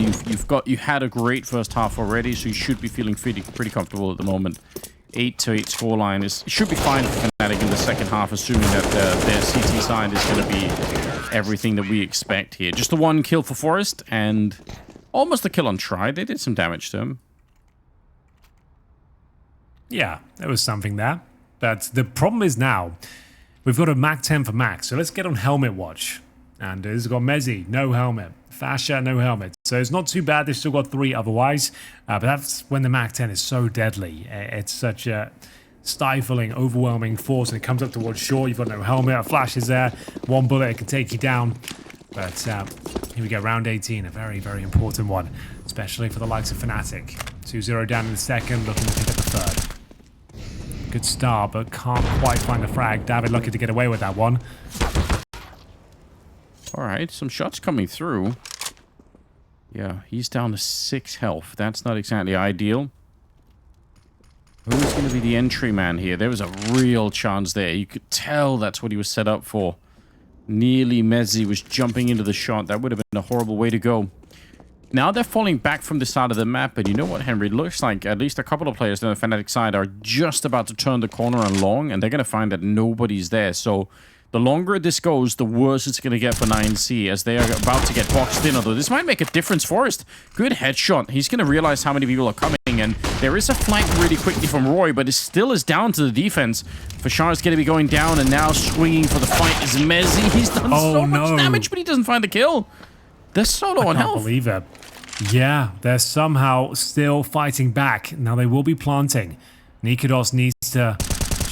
You had a great first half already, so you should be feeling pretty comfortable at the moment. 8-8 scoreline should be fine for fnatic in the second half, assuming that their CT side is going to be everything that we expect here. Just the 1 kill for Forest and almost a kill on Try. They did some damage to him. Yeah, there was something there. But the problem is now, we've got a Mac 10 for Max. So let's get on helmet watch. And it's got Mezzi, no helmet. Fascia, no helmet. So it's not too bad. They've still got 3 otherwise. But that's when the Mac 10 is so deadly. It's such a stifling, overwhelming force. And it comes up towards short. You've got no helmet. A flash is there. 1 bullet, it can take you down. But here we go, round 18. A very, very important one. Especially for the likes of fnatic. 2-0 down in the second, looking to pick up the third. Good start, but can't quite find the frag. David lucky to get away with that one. All right, some shots coming through. Yeah, he's down to 6 health. That's not exactly ideal. Who's going to be the entry man here? There was a real chance there. You could tell that's what he was set up for. Nearly Mezzi was jumping into the shot. That would have been a horrible way to go. Now they're falling back from the side of the map, but you know what, Henry? It looks like at least a couple of players on the fnatic side are just about to turn the corner on long, and they're going to find that nobody's there. So the longer this goes, the worse it's going to get for 9C, as they are about to get boxed in. Although this might make a difference. Forest, good headshot. He's going to realize how many people are coming, and there is a flank really quickly from Roy, but it still is down to the defense. Fashar's going to be going down, and now swinging for the fight is Mezzi. He's done so much damage, but he doesn't find the kill. They're solo on health. I can't believe it. Yeah, they're somehow still fighting back. Now they will be planting. Nikodos needs to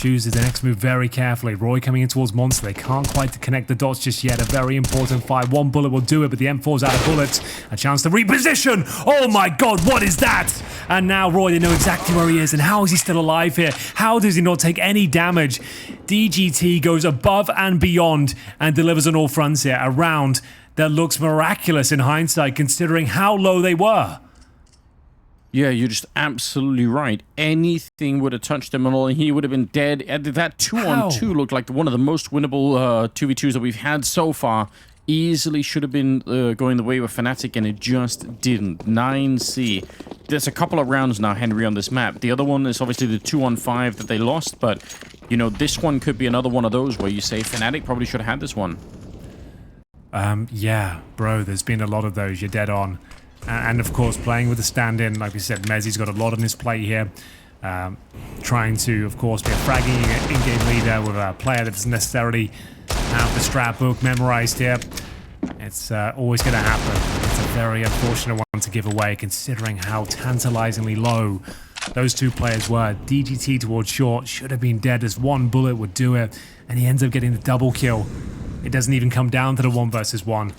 chooses the next move very carefully. Roy coming in towards Monster. They can't quite connect the dots just yet. A very important fight. One bullet will do it, but the M4's out of bullets. A chance to reposition. Oh my god, what is that? And now Roy, they know exactly where he is. And how is he still alive here? How does he not take any damage? DGT goes above and beyond and delivers on all fronts here. A round that looks miraculous in hindsight, considering how low they were. Yeah, you're just absolutely right. Anything would have touched him and all, and he would have been dead. And that 2-on-2 looked like one of the most winnable 2v2s that we've had so far. Easily should have been going the way with fnatic, and it just didn't. 9C. There's a couple of rounds now, Henry, on this map. The other one is obviously the 2-on-5 that they lost, but, you know, this one could be another one of those where you say fnatic probably should have had this one. Yeah, bro, there's been a lot of those. You're dead on. And of course, playing with the stand-in, like we said, Mezzi's got a lot on his plate here. Trying to, of course, be a fragging in-game leader with a player that doesn't necessarily have the strat book memorized here. It's always going to happen. It's a very unfortunate one to give away, considering how tantalizingly low those two players were. DGT towards short should have been dead as one bullet would do it, and he ends up getting the double kill. It doesn't even come down to the 1 versus 1.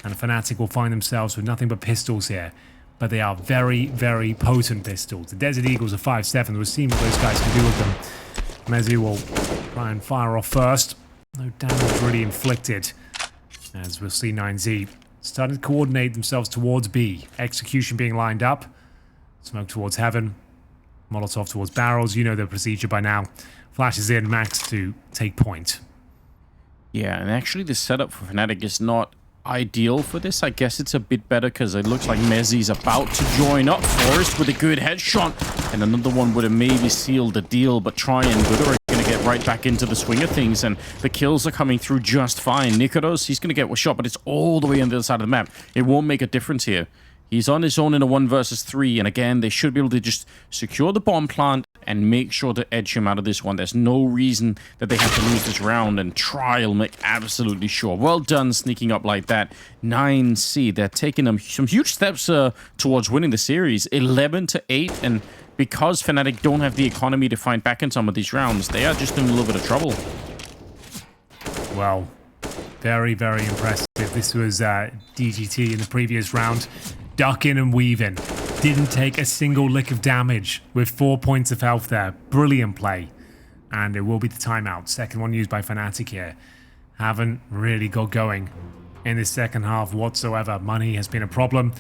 And fnatic will find themselves with nothing but pistols here. But they are very, very potent pistols. The Desert Eagles are 5.7. We'll see what those guys can do with them. Mezzi will try and fire off first. No damage really inflicted. As we'll see 9Z starting to coordinate themselves towards B. Execution being lined up. Smoke towards Heaven. Molotov towards barrels. You know the procedure by now. Flashes in Max to take point. Yeah, and actually the setup for fnatic is not ideal for this. I guess it's a bit better because it looks like Mezzi's about to join up Forrest with a good headshot, and another one would have maybe sealed the deal, but Try and Buddha are going to get right back into the swing of things, and the kills are coming through just fine. Nikodos, he's going to get a shot, but it's all the way on the other side of the map. It won't make a difference here. He's on his own in a 1 versus 3, and again, they should be able to just secure the bomb plant and make sure to edge him out of this one. There's no reason that they have to lose this round, and Try will make absolutely sure. Well done sneaking up like that. 9C, they're taking them some huge steps towards winning the series. 11-8, and because fnatic don't have the economy to fight back in some of these rounds, they are just in a little bit of trouble. Well, very, very impressive. This was DGT in the previous round. Ducking and weaving. Didn't take a single lick of damage with 4 points of health there. Brilliant play. And it will be the timeout. Second one used by fnatic here. Haven't really got going in this second half whatsoever. Money has been a problem.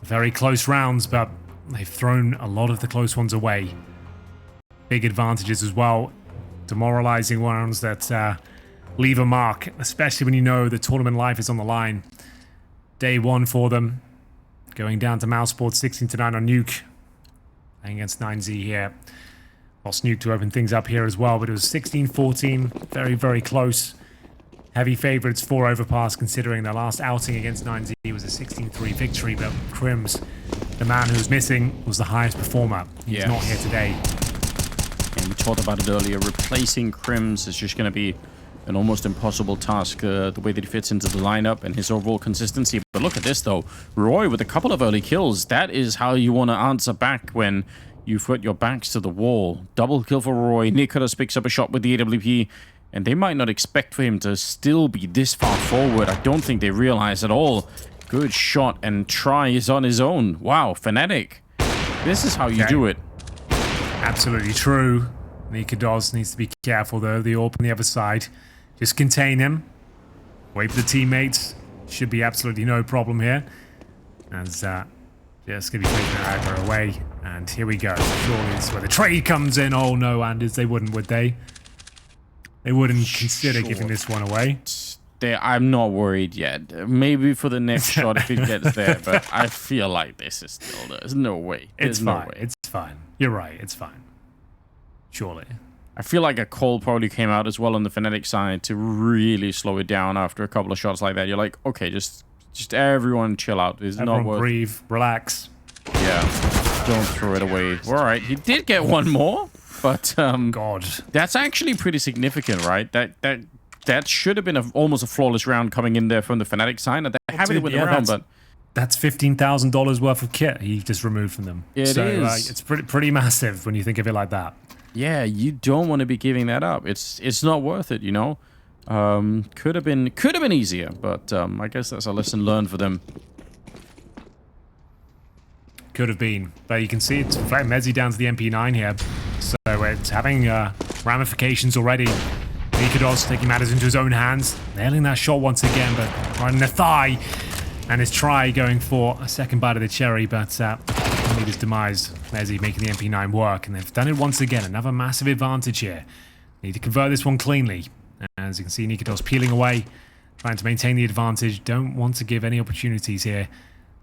Very close rounds, but they've thrown a lot of the close ones away. Big advantages as well. Demoralizing rounds that leave a mark, especially when you know the tournament life is on the line. Day one for them. Going down to Mouseboard, 16-9 on Nuke. Playing against 9Z here. Lost Nuke to open things up here as well, but it was 16-14. Very, very close. Heavy favorites for Overpass, considering their last outing against 9Z was a 16-3 victory, but Crims, the man who's missing, was the highest performer. He's not here today. And we talked about it earlier. Replacing Crims is just going to be an almost impossible task, the way that he fits into the lineup and his overall consistency. But look at this, though. Roy with a couple of early kills. That is how you want to answer back when you've got your backs to the wall. Double kill for Roy. Nikolas picks up a shot with the AWP, and they might not expect for him to still be this far forward. I don't think they realize at all. Good shot, and Try is on his own. Wow, fnatic. This is how you do it. Absolutely true. Nikolas needs to be careful, though. The AWP on the other side. Just contain him. Wait for the teammates. Should be absolutely no problem here. As just going to be taking their aggro away. And here we go. Surely this is where the trade comes in. Oh no, Anders, they wouldn't, would they? They wouldn't consider giving this one away. I'm not worried yet. Maybe for the next shot if it gets there, but I feel like this is still... There's no way. It's fine. It's fine. You're right. It's fine. Surely. I feel like a call probably came out as well on the fnatic side to really slow it down after a couple of shots like that. You're like, okay, just everyone chill out. It's not worth... breathe, relax. Yeah, don't throw it away. All right, he did get one more, but God, that's actually pretty significant, right? That should have been almost a flawless round coming in there from the fnatic side. They're happy to win the round, but that's $15,000 worth of kit he just removed from them. It is. It's pretty massive when you think of it like that. Yeah, you don't want to be giving that up. It's not worth it, you know. Could have been easier, but I guess that's a lesson learned for them. Could have been, but you can see it's Mezzi down to the MP9 here, so it's having ramifications already. Nikodos taking matters into his own hands, nailing that shot once again, but right in the thigh, and his try going for a second bite of the cherry, but only his demise. Mezzi making the MP9 work, and they've done it once again. Another massive advantage here. Need to convert this one cleanly. As you can see, Nikodos peeling away, trying to maintain the advantage. Don't want to give any opportunities here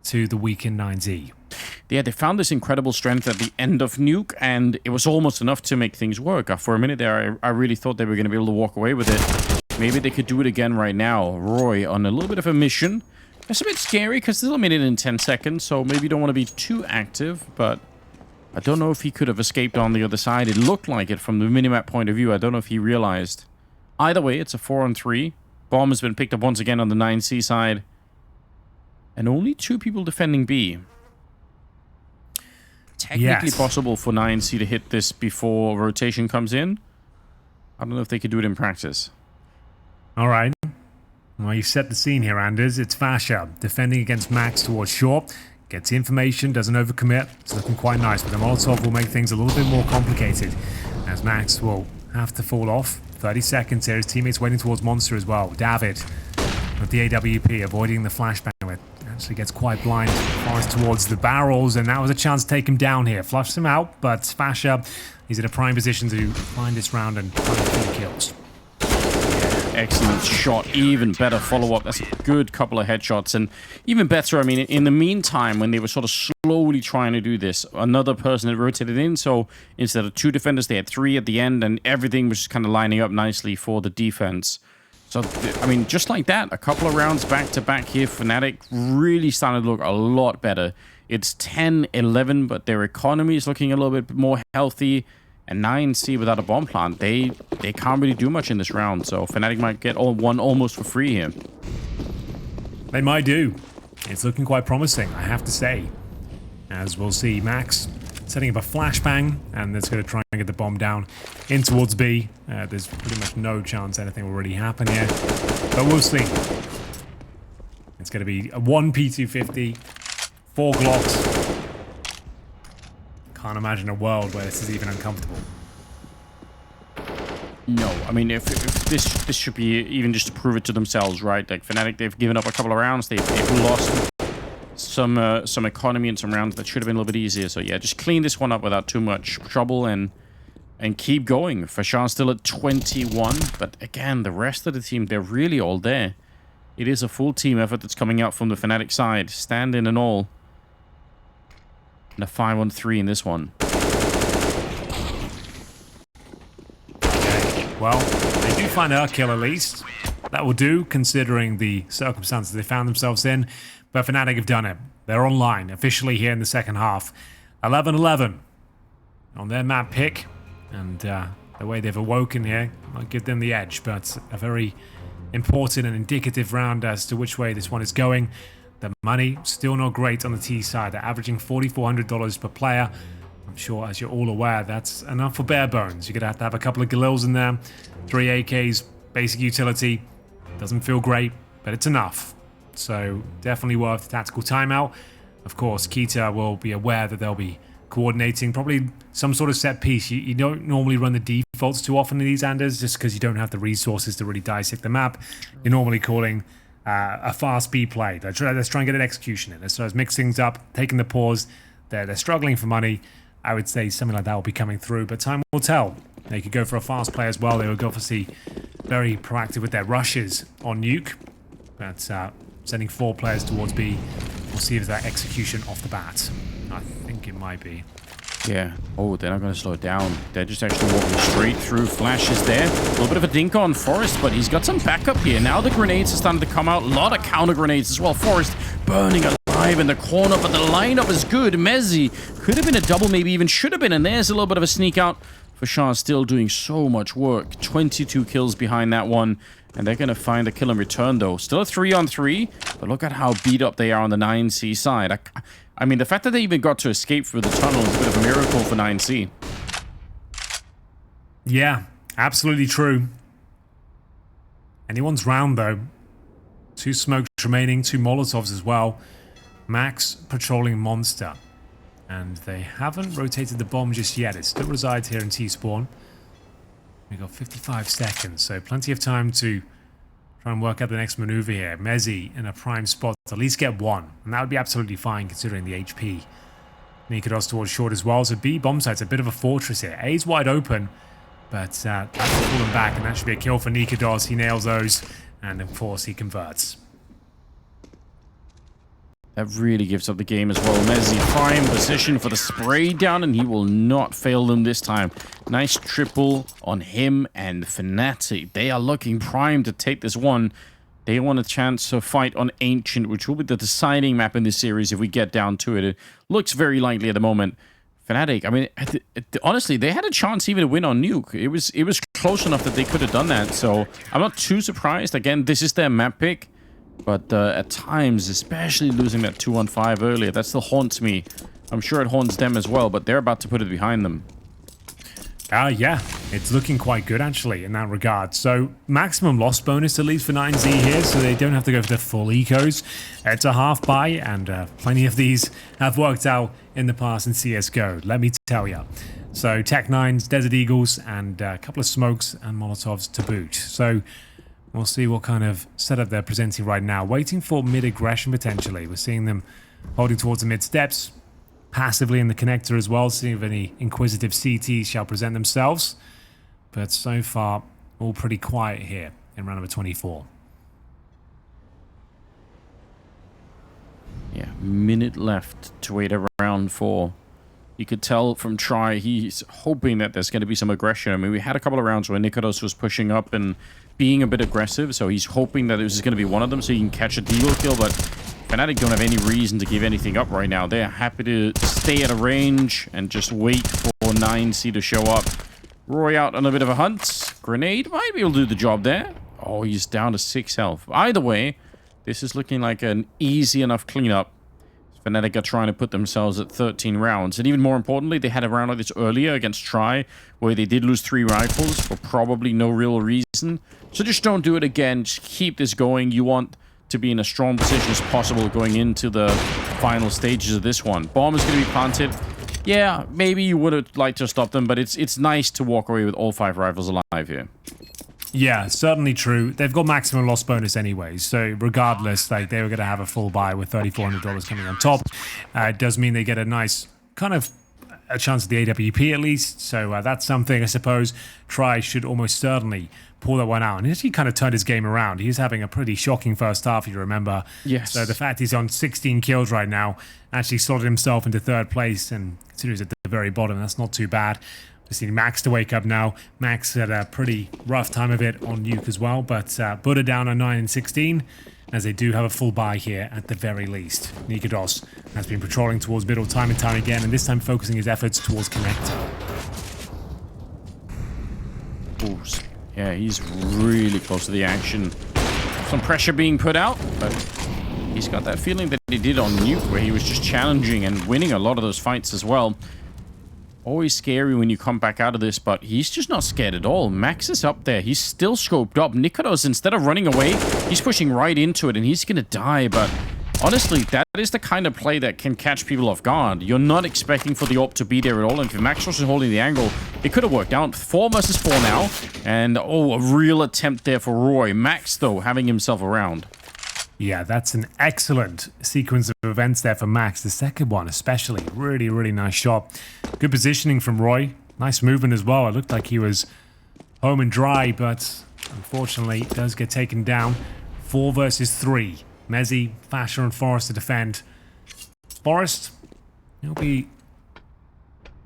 to the weakened 9Z. Yeah, they found this incredible strength at the end of Nuke, and it was almost enough to make things work. For a minute there, I really thought they were going to be able to walk away with it. Maybe they could do it again right now. Roy on a little bit of a mission. It's a bit scary because it's still a minute and 10 seconds, so maybe you don't want to be too active, but I don't know if he could have escaped on the other side. It looked like it from the minimap point of view. I don't know if he realized. Either way, it's a 4-on-3. Bomb has been picked up once again on the 9C side. And only 2 people defending B. Technically possible for 9C to hit this before rotation comes in. I don't know if they could do it in practice. All right. Well, you set the scene here, Anders. It's Fasha defending against Max towards short. Gets the information, doesn't overcommit. It's looking quite nice, but the Molotov will make things a little bit more complicated, as Max will have to fall off. 30 seconds here. His teammates waiting towards Monster as well. David with the AWP, avoiding the flashbang. It actually gets quite blind, flies towards the barrels, and that was a chance to take him down here. Flushes him out, but Fasha, he's in a prime position to find this round and find a few kills. Excellent shot, even better follow-up. That's a good couple of headshots, and even better, I mean, in the meantime, when they were sort of slowly trying to do this, another person had rotated in, so instead of 2 defenders, they had 3 at the end, and everything was just kind of lining up nicely for the defense. So, I mean, just like that, a couple of rounds back-to-back here, fnatic really starting to look a lot better. It's 10-11, but their economy is looking a little bit more healthy. And 9C without a bomb plant, they can't really do much in this round. So fnatic might get one almost for free here. They might do. It's looking quite promising, I have to say. As we'll see, Max setting up a flashbang, and that's going to try and get the bomb down in towards B. There's pretty much no chance anything will really happen here, but we'll see. It's going to be a 1 P250, 4 Glocks. Can't imagine a world where this is even uncomfortable. No, I mean, if this should be even just to prove it to themselves, right? Like fnatic, they've given up a couple of rounds. They've lost some economy in some rounds that should have been a little bit easier. So yeah, just clean this one up without too much trouble and keep going. Fashan's still at 21, but again, the rest of the team, they're really all there. It is a full team effort that's coming out from the fnatic side, stand-in and all. And a 5-on-3 in this one. Okay, well, they do find our kill at least. That will do, considering the circumstances they found themselves in. But fnatic have done it. They're online, officially here in the second half. 11-11 on their map pick. And the way they've awoken here might give them the edge. But a very important and indicative round as to which way this one is going. The money, still not great on the T side. They're averaging $4,400 per player. I'm sure, as you're all aware, that's enough for bare bones. You're going to have a couple of Galils in there, 3 AKs, basic utility. Doesn't feel great, but it's enough. So definitely worth the tactical timeout. Of course, Kita will be aware that they'll be coordinating probably some sort of set piece. You don't normally run the defaults too often in these Anders, just because you don't have the resources to really dissect the map. You're normally calling a fast B play. Let's try and get an execution in. So let's mix things up, taking the pause. They're struggling for money. I would say something like that will be coming through, but time will tell. They could go for a fast play as well. They were obviously very proactive with their rushes on Nuke, but sending 4 players towards B. We'll see if that execution off the bat. I think it might be. Yeah. Oh, they're not going to slow it down. They're just actually walking straight through. Flash is there. A little bit of a dink on Forrest, but he's got some backup here. Now the grenades are starting to come out. A lot of counter grenades as well. Forrest burning alive in the corner, but the lineup is good. Mezzi could have been a double, maybe even should have been, and there's a little bit of a sneak out. Fashan still doing so much work. 22 kills behind that one, and they're going to find a kill in return, though. Still a 3-on-3, but look at how beat up they are on the 9C side. I mean, the fact that they even got to escape through the tunnel is a bit of a miracle for 9C. Yeah, absolutely true. Anyone's round, though. 2 smokes remaining, 2 Molotovs as well. Max patrolling Monster. And they haven't rotated the bomb just yet. It still resides here in T-spawn. We've got 55 seconds, so plenty of time to try and work out the next maneuver here. Mezzi in a prime spot to at least get 1. And that would be absolutely fine considering the HP. Nikodos towards short as well. So B bomb site's a bit of a fortress here. A's wide open, but that's fallen back, and that should be a kill for Nikodos. He nails those, and of course he converts. That really gives up the game as well. Mezzi prime position for the spray down, and he will not fail them this time. Nice triple on him and fnatic. They are looking prime to take this one. They want a chance to fight on Ancient, which will be the deciding map in this series if we get down to it. It looks very likely at the moment. fnatic, I mean, honestly, they had a chance even to win on Nuke. It was close enough that they could have done that, so I'm not too surprised. Again, this is their map pick. But at times, especially losing that 2-on-5 earlier, that still haunts me. I'm sure it haunts them as well, but they're about to put it behind them. Yeah, it's looking quite good actually in that regard. So maximum loss bonus at least for 9Z here, so they don't have to go for the full ecos. It's a half buy, and plenty of these have worked out in the past in CSGO, let me tell you. So Tech 9s, Desert Eagles, and a couple of smokes and Molotovs to boot. So we'll see what kind of setup they're presenting right now. Waiting for mid-aggression, potentially. We're seeing them holding towards the mid-steps. Passively in the connector as well. Seeing if any inquisitive CTs shall present themselves. But so far, all pretty quiet here in round number 24. Yeah, minute left to wait around for. You could tell from Try, he's hoping that there's going to be some aggression. I mean, we had a couple of rounds where Nikodos was pushing up and being a bit aggressive, so he's hoping that this is going to be one of them so he can catch a deagle kill, but fnatic don't have any reason to give anything up right now. They're happy to stay at a range and just wait for 9C to show up. Roy out on a bit of a hunt. Grenade might be able to do the job there. Oh, he's down to 6 health. Either way, this is looking like an easy enough cleanup. fnatic are trying to put themselves at 13 rounds. And even more importantly, they had a round like this earlier against Try, where they did lose 3 rifles for probably no real reason. So just don't do it again. Just keep this going. You want to be in a strong position as possible going into the final stages of this one. Bomb is going to be planted. Yeah, maybe you would have liked to stop them, but it's nice to walk away with all 5 rifles alive here. Yeah, certainly true. They've got maximum loss bonus anyway, so regardless, like they were going to have a full buy with $3,400 coming on top. It does mean they get a nice kind of a chance at the AWP at least, so that's something I suppose Try should almost certainly pull that one out. And he actually kind of turned his game around. He was having a pretty shocking first half, if you remember. Yes. So the fact he's on 16 kills right now, actually slotted himself into 3rd place, and considering he's at the very bottom, that's not too bad. We're seeing Max to wake up now. Max had a pretty rough time of it on Nuke as well, but Buddha down on 9 and 16, as they do have a full buy here at the very least. Nikodos has been patrolling towards middle time and time again, and this time focusing his efforts towards connector. Ooh, yeah, he's really close to the action. Some pressure being put out, but he's got that feeling that he did on Nuke, where he was just challenging and winning a lot of those fights as well. Always scary when you come back out of this, but he's just not scared at all. Max is up there. He's still scoped up. Nikodos, instead of running away, he's pushing right into it, and he's going to die. But honestly, that is the kind of play that can catch people off guard. You're not expecting for the AWP to be there at all, and if Max wasn't holding the angle, it could have worked out. 4 versus 4 now, and oh, a real attempt there for Roy. Max, though, having himself around. Yeah, that's an excellent sequence of events there for Max. The second one especially. Really, really nice shot. Good positioning from Roy. Nice movement as well. It looked like he was home and dry, but unfortunately does get taken down. 4 versus 3. Mezzi, Fasher, and Forrest to defend. Forrest, he'll be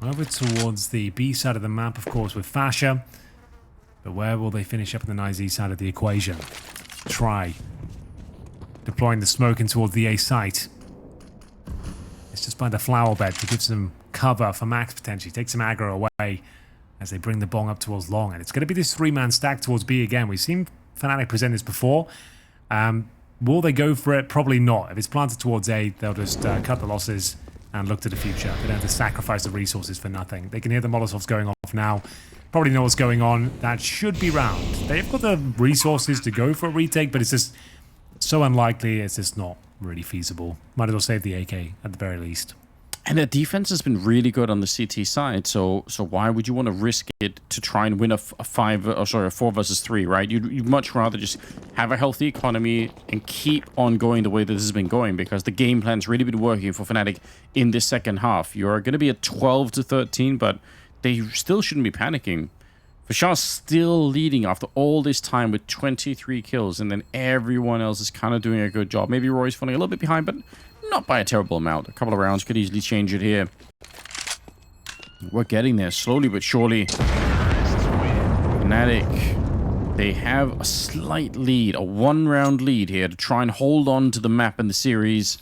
over towards the B side of the map, of course, with Fasher. But where will they finish up on the 9Z side of the equation? Try deploying the smoke in towards the A site. It's just by the flower bed to give some cover for Max potentially. Take some aggro away as they bring the bong up towards long. And it's going to be this 3-man stack towards B again. We've seen fnatic present this before. Will they go for it? Probably not. If it's planted towards A, they'll just cut the losses and look to the future. They don't have to sacrifice the resources for nothing. They can hear the Molotovs going off now. probably know what's going on. That should be round. They've got the resources to go for a retake, but it's just so unlikely. It's just not really feasible. Might as well save the AK at the very least. And their defense has been really good on the CT side, so why would you want to risk it to try and win a 4 versus 3, right? You'd much rather just have a healthy economy and keep on going the way that this has been going, because the game plan's really been working for Fnatic in this second half. You're going to be at 12-13, but they still shouldn't be panicking. Fashar's still leading after all this time with 23 kills, and then everyone else is kind of doing a good job. Maybe Roy's falling a little bit behind, but not by a terrible amount. A couple of rounds could easily change it here. We're getting there slowly but surely. Fnatic, they have a slight lead, a 1-round lead here to try and hold on to the map in the series.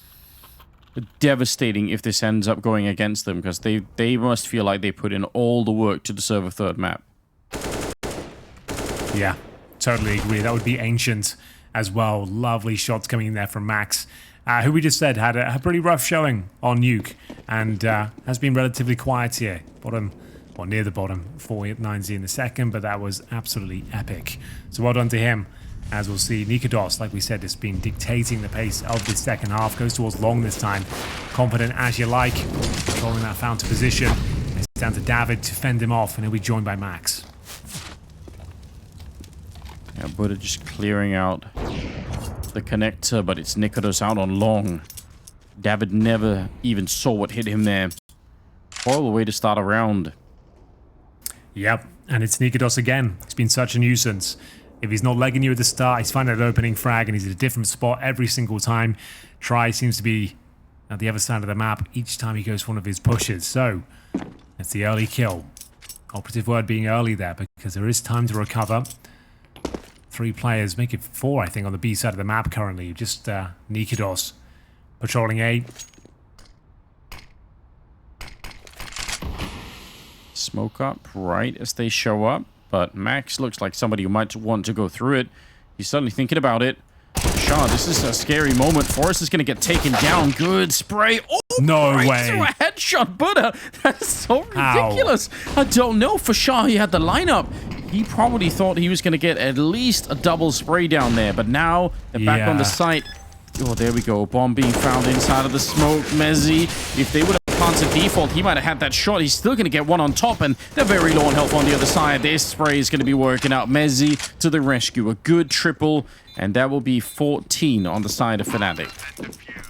Devastating if this ends up going against them, because they must feel like they put in all the work to deserve a third map. Yeah, totally agree. That would be Ancient as well. Lovely shots coming in there from Max, who we just said had a pretty rough showing on Nuke, and has been relatively quiet here. Bottom, or near the bottom, 4-9Z in the second, but that was absolutely epic. So well done to him. As we'll see, Nikodos, like we said, has been dictating the pace of this second half. Goes towards long this time. Confident as you like. Controlling that fountain position. It's down to David to fend him off, and he'll be joined by Max. Yeah, Buddha just clearing out the connector, but it's Nikodos out on long. David never even saw what hit him there. Horrible way to start a round. Yep, and it's Nikodos again. He's been such a nuisance. If he's not legging you at the start, he's finding an opening frag, and he's at a different spot every single time. Try seems to be at the other side of the map each time he goes for one of his pushes. So, that's the early kill. Operative word being early there, because there is time to recover. 3 players, make it 4, I think, on the B side of the map currently. Just Nikodos patrolling A. Smoke up right as they show up, but Max looks like somebody who might want to go through it. He's suddenly thinking about it. Shaw, this is a scary moment. Forrest is going to get taken down. Good spray. Oh, no right way. through a headshot, Buddha. That's so ridiculous. How? I don't know. For Shaw, he had the lineup. He probably thought he was going to get at least a double spray down there, but now they're back on the site. Oh, there we go. Bomb being found inside of the smoke. Mezzi, if they would have planted default, he might have had that shot. He's still going to get one on top, and they're very low on health on the other side. This spray is going to be working out. Mezzi to the rescue. A good triple, and that will be 14 on the side of Fnatic.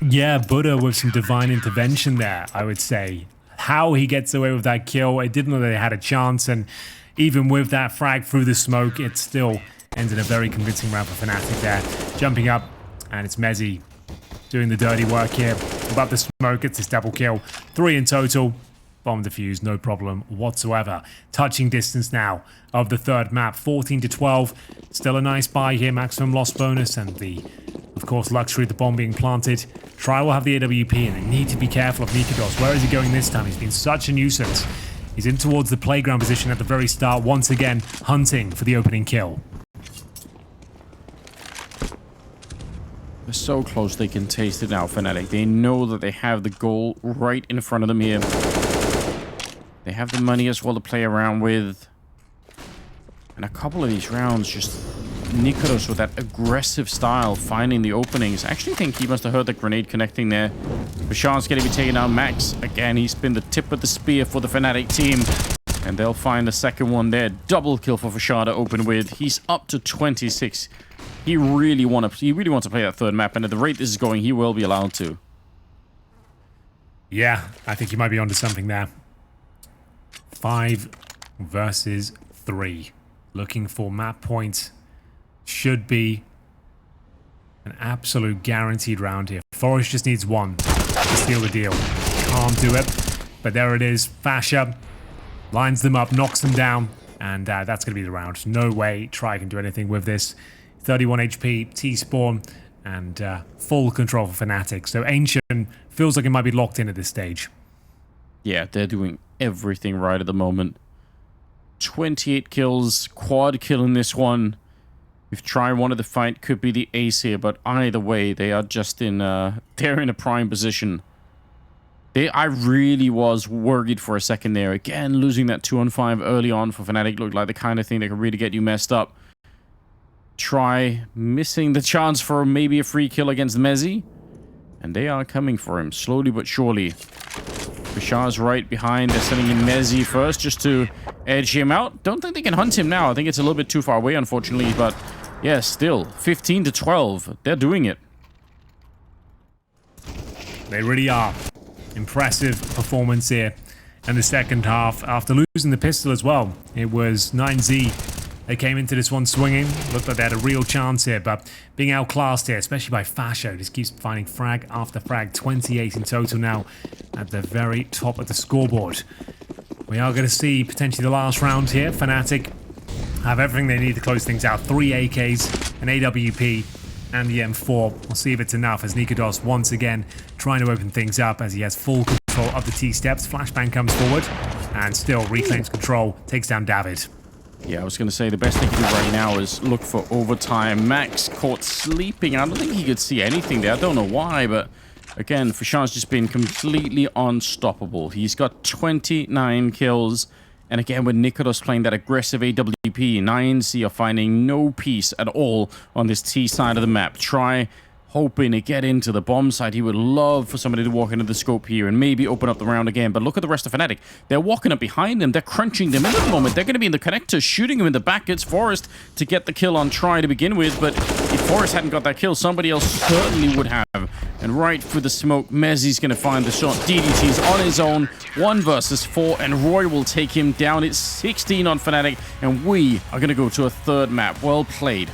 Yeah, Buddha with some divine intervention there, I would say. How he gets away with that kill, I didn't know they had a chance, and even with that frag through the smoke, it still ends in a very convincing round for Fnatic there. Jumping up, and it's Mezzi doing the dirty work here. Above the smoke, gets this double kill. 3 in total. Bomb defused, no problem whatsoever. Touching distance now of the third map, 14-12. Still a nice buy here, maximum loss bonus, and the, of course, luxury of the bomb being planted. Try will have the AWP, and they need to be careful of Nikodos. Where is he going this time? He's been such a nuisance. He's in towards the playground position at the very start, once again hunting for the opening kill. They're so close they can taste it now, Fnatic. They know that they have the goal right in front of them here. They have the money as well to play around with. And a couple of these rounds, just Nikodos with that aggressive style, finding the openings. I actually think he must have heard the grenade connecting there. Bashar's going to be taking out Max. Again, he's been the tip of the spear for the Fnatic team. And they'll find the second one there. Double kill for Fashar to open with. He's up to 26. He really wants to play that third map, and at the rate this is going, he will be allowed to. Yeah, I think he might be onto something there. 5 versus 3. Looking for map points. Should be an absolute guaranteed round here. Forest just needs 1 to steal the deal. Can't do it, but there it is. Fasha lines them up, knocks them down, and that's going to be the round. No way Try can do anything with this. 31 HP, T-Spawn, and full control for Fnatic. So Ancient feels like it might be locked in at this stage. Yeah, they're doing everything right at the moment. 28 kills, quad kill in this one. If Try wanted to fight, could be the ace here, but either way, they are just in, they're in a prime position. I really was worried for a second there. Again, losing that 2-on-5 early on for fnatic looked like the kind of thing that could really get you messed up. Try missing the chance for maybe a free kill against Mezzi. And they are coming for him, slowly but surely. Bishar's right behind. They're sending in Mezzi first just to edge him out. Don't think they can hunt him now. I think it's a little bit too far away, unfortunately. But yeah, still, 15-12. They're doing it. They really are. Impressive performance here in the second half. After losing the pistol as well, it was 9Z. They came into this one swinging. Looked like they had a real chance here, but being outclassed here, especially by Fasho, just keeps finding frag after frag. 28 in total now at the very top of the scoreboard. We are going to see potentially the last round here. fnatic have everything they need to close things out. 3 AKs, an AWP, and the M4. We'll see if it's enough as Nikodos once again trying to open things up as he has full control of the T-steps. Flashbang comes forward and still reclaims control, takes down David. Yeah, I was going to say the best thing to do right now is look for overtime. Max caught sleeping. I don't think he could see anything there. I don't know why, but again, Fashan's just been completely unstoppable. He's got 29 kills. And again, with Nikodos playing that aggressive AWP, 9Z are finding no peace at all on this T side of the map. Try hoping to get into the bomb side. He would love for somebody to walk into the scope here and maybe open up the round again. But look at the rest of fnatic. They're walking up behind them. They're crunching them in at the moment. They're going to be in the connector, shooting him in the back. It's Forrest to get the kill on Try to begin with. But if Forrest hadn't got that kill, somebody else certainly would have. And right through the smoke, Mezzi's going to find the shot. DDT's on his own. 1 versus 4, and Roy will take him down. It's 16 on fnatic, and we are going to go to a third map. Well played.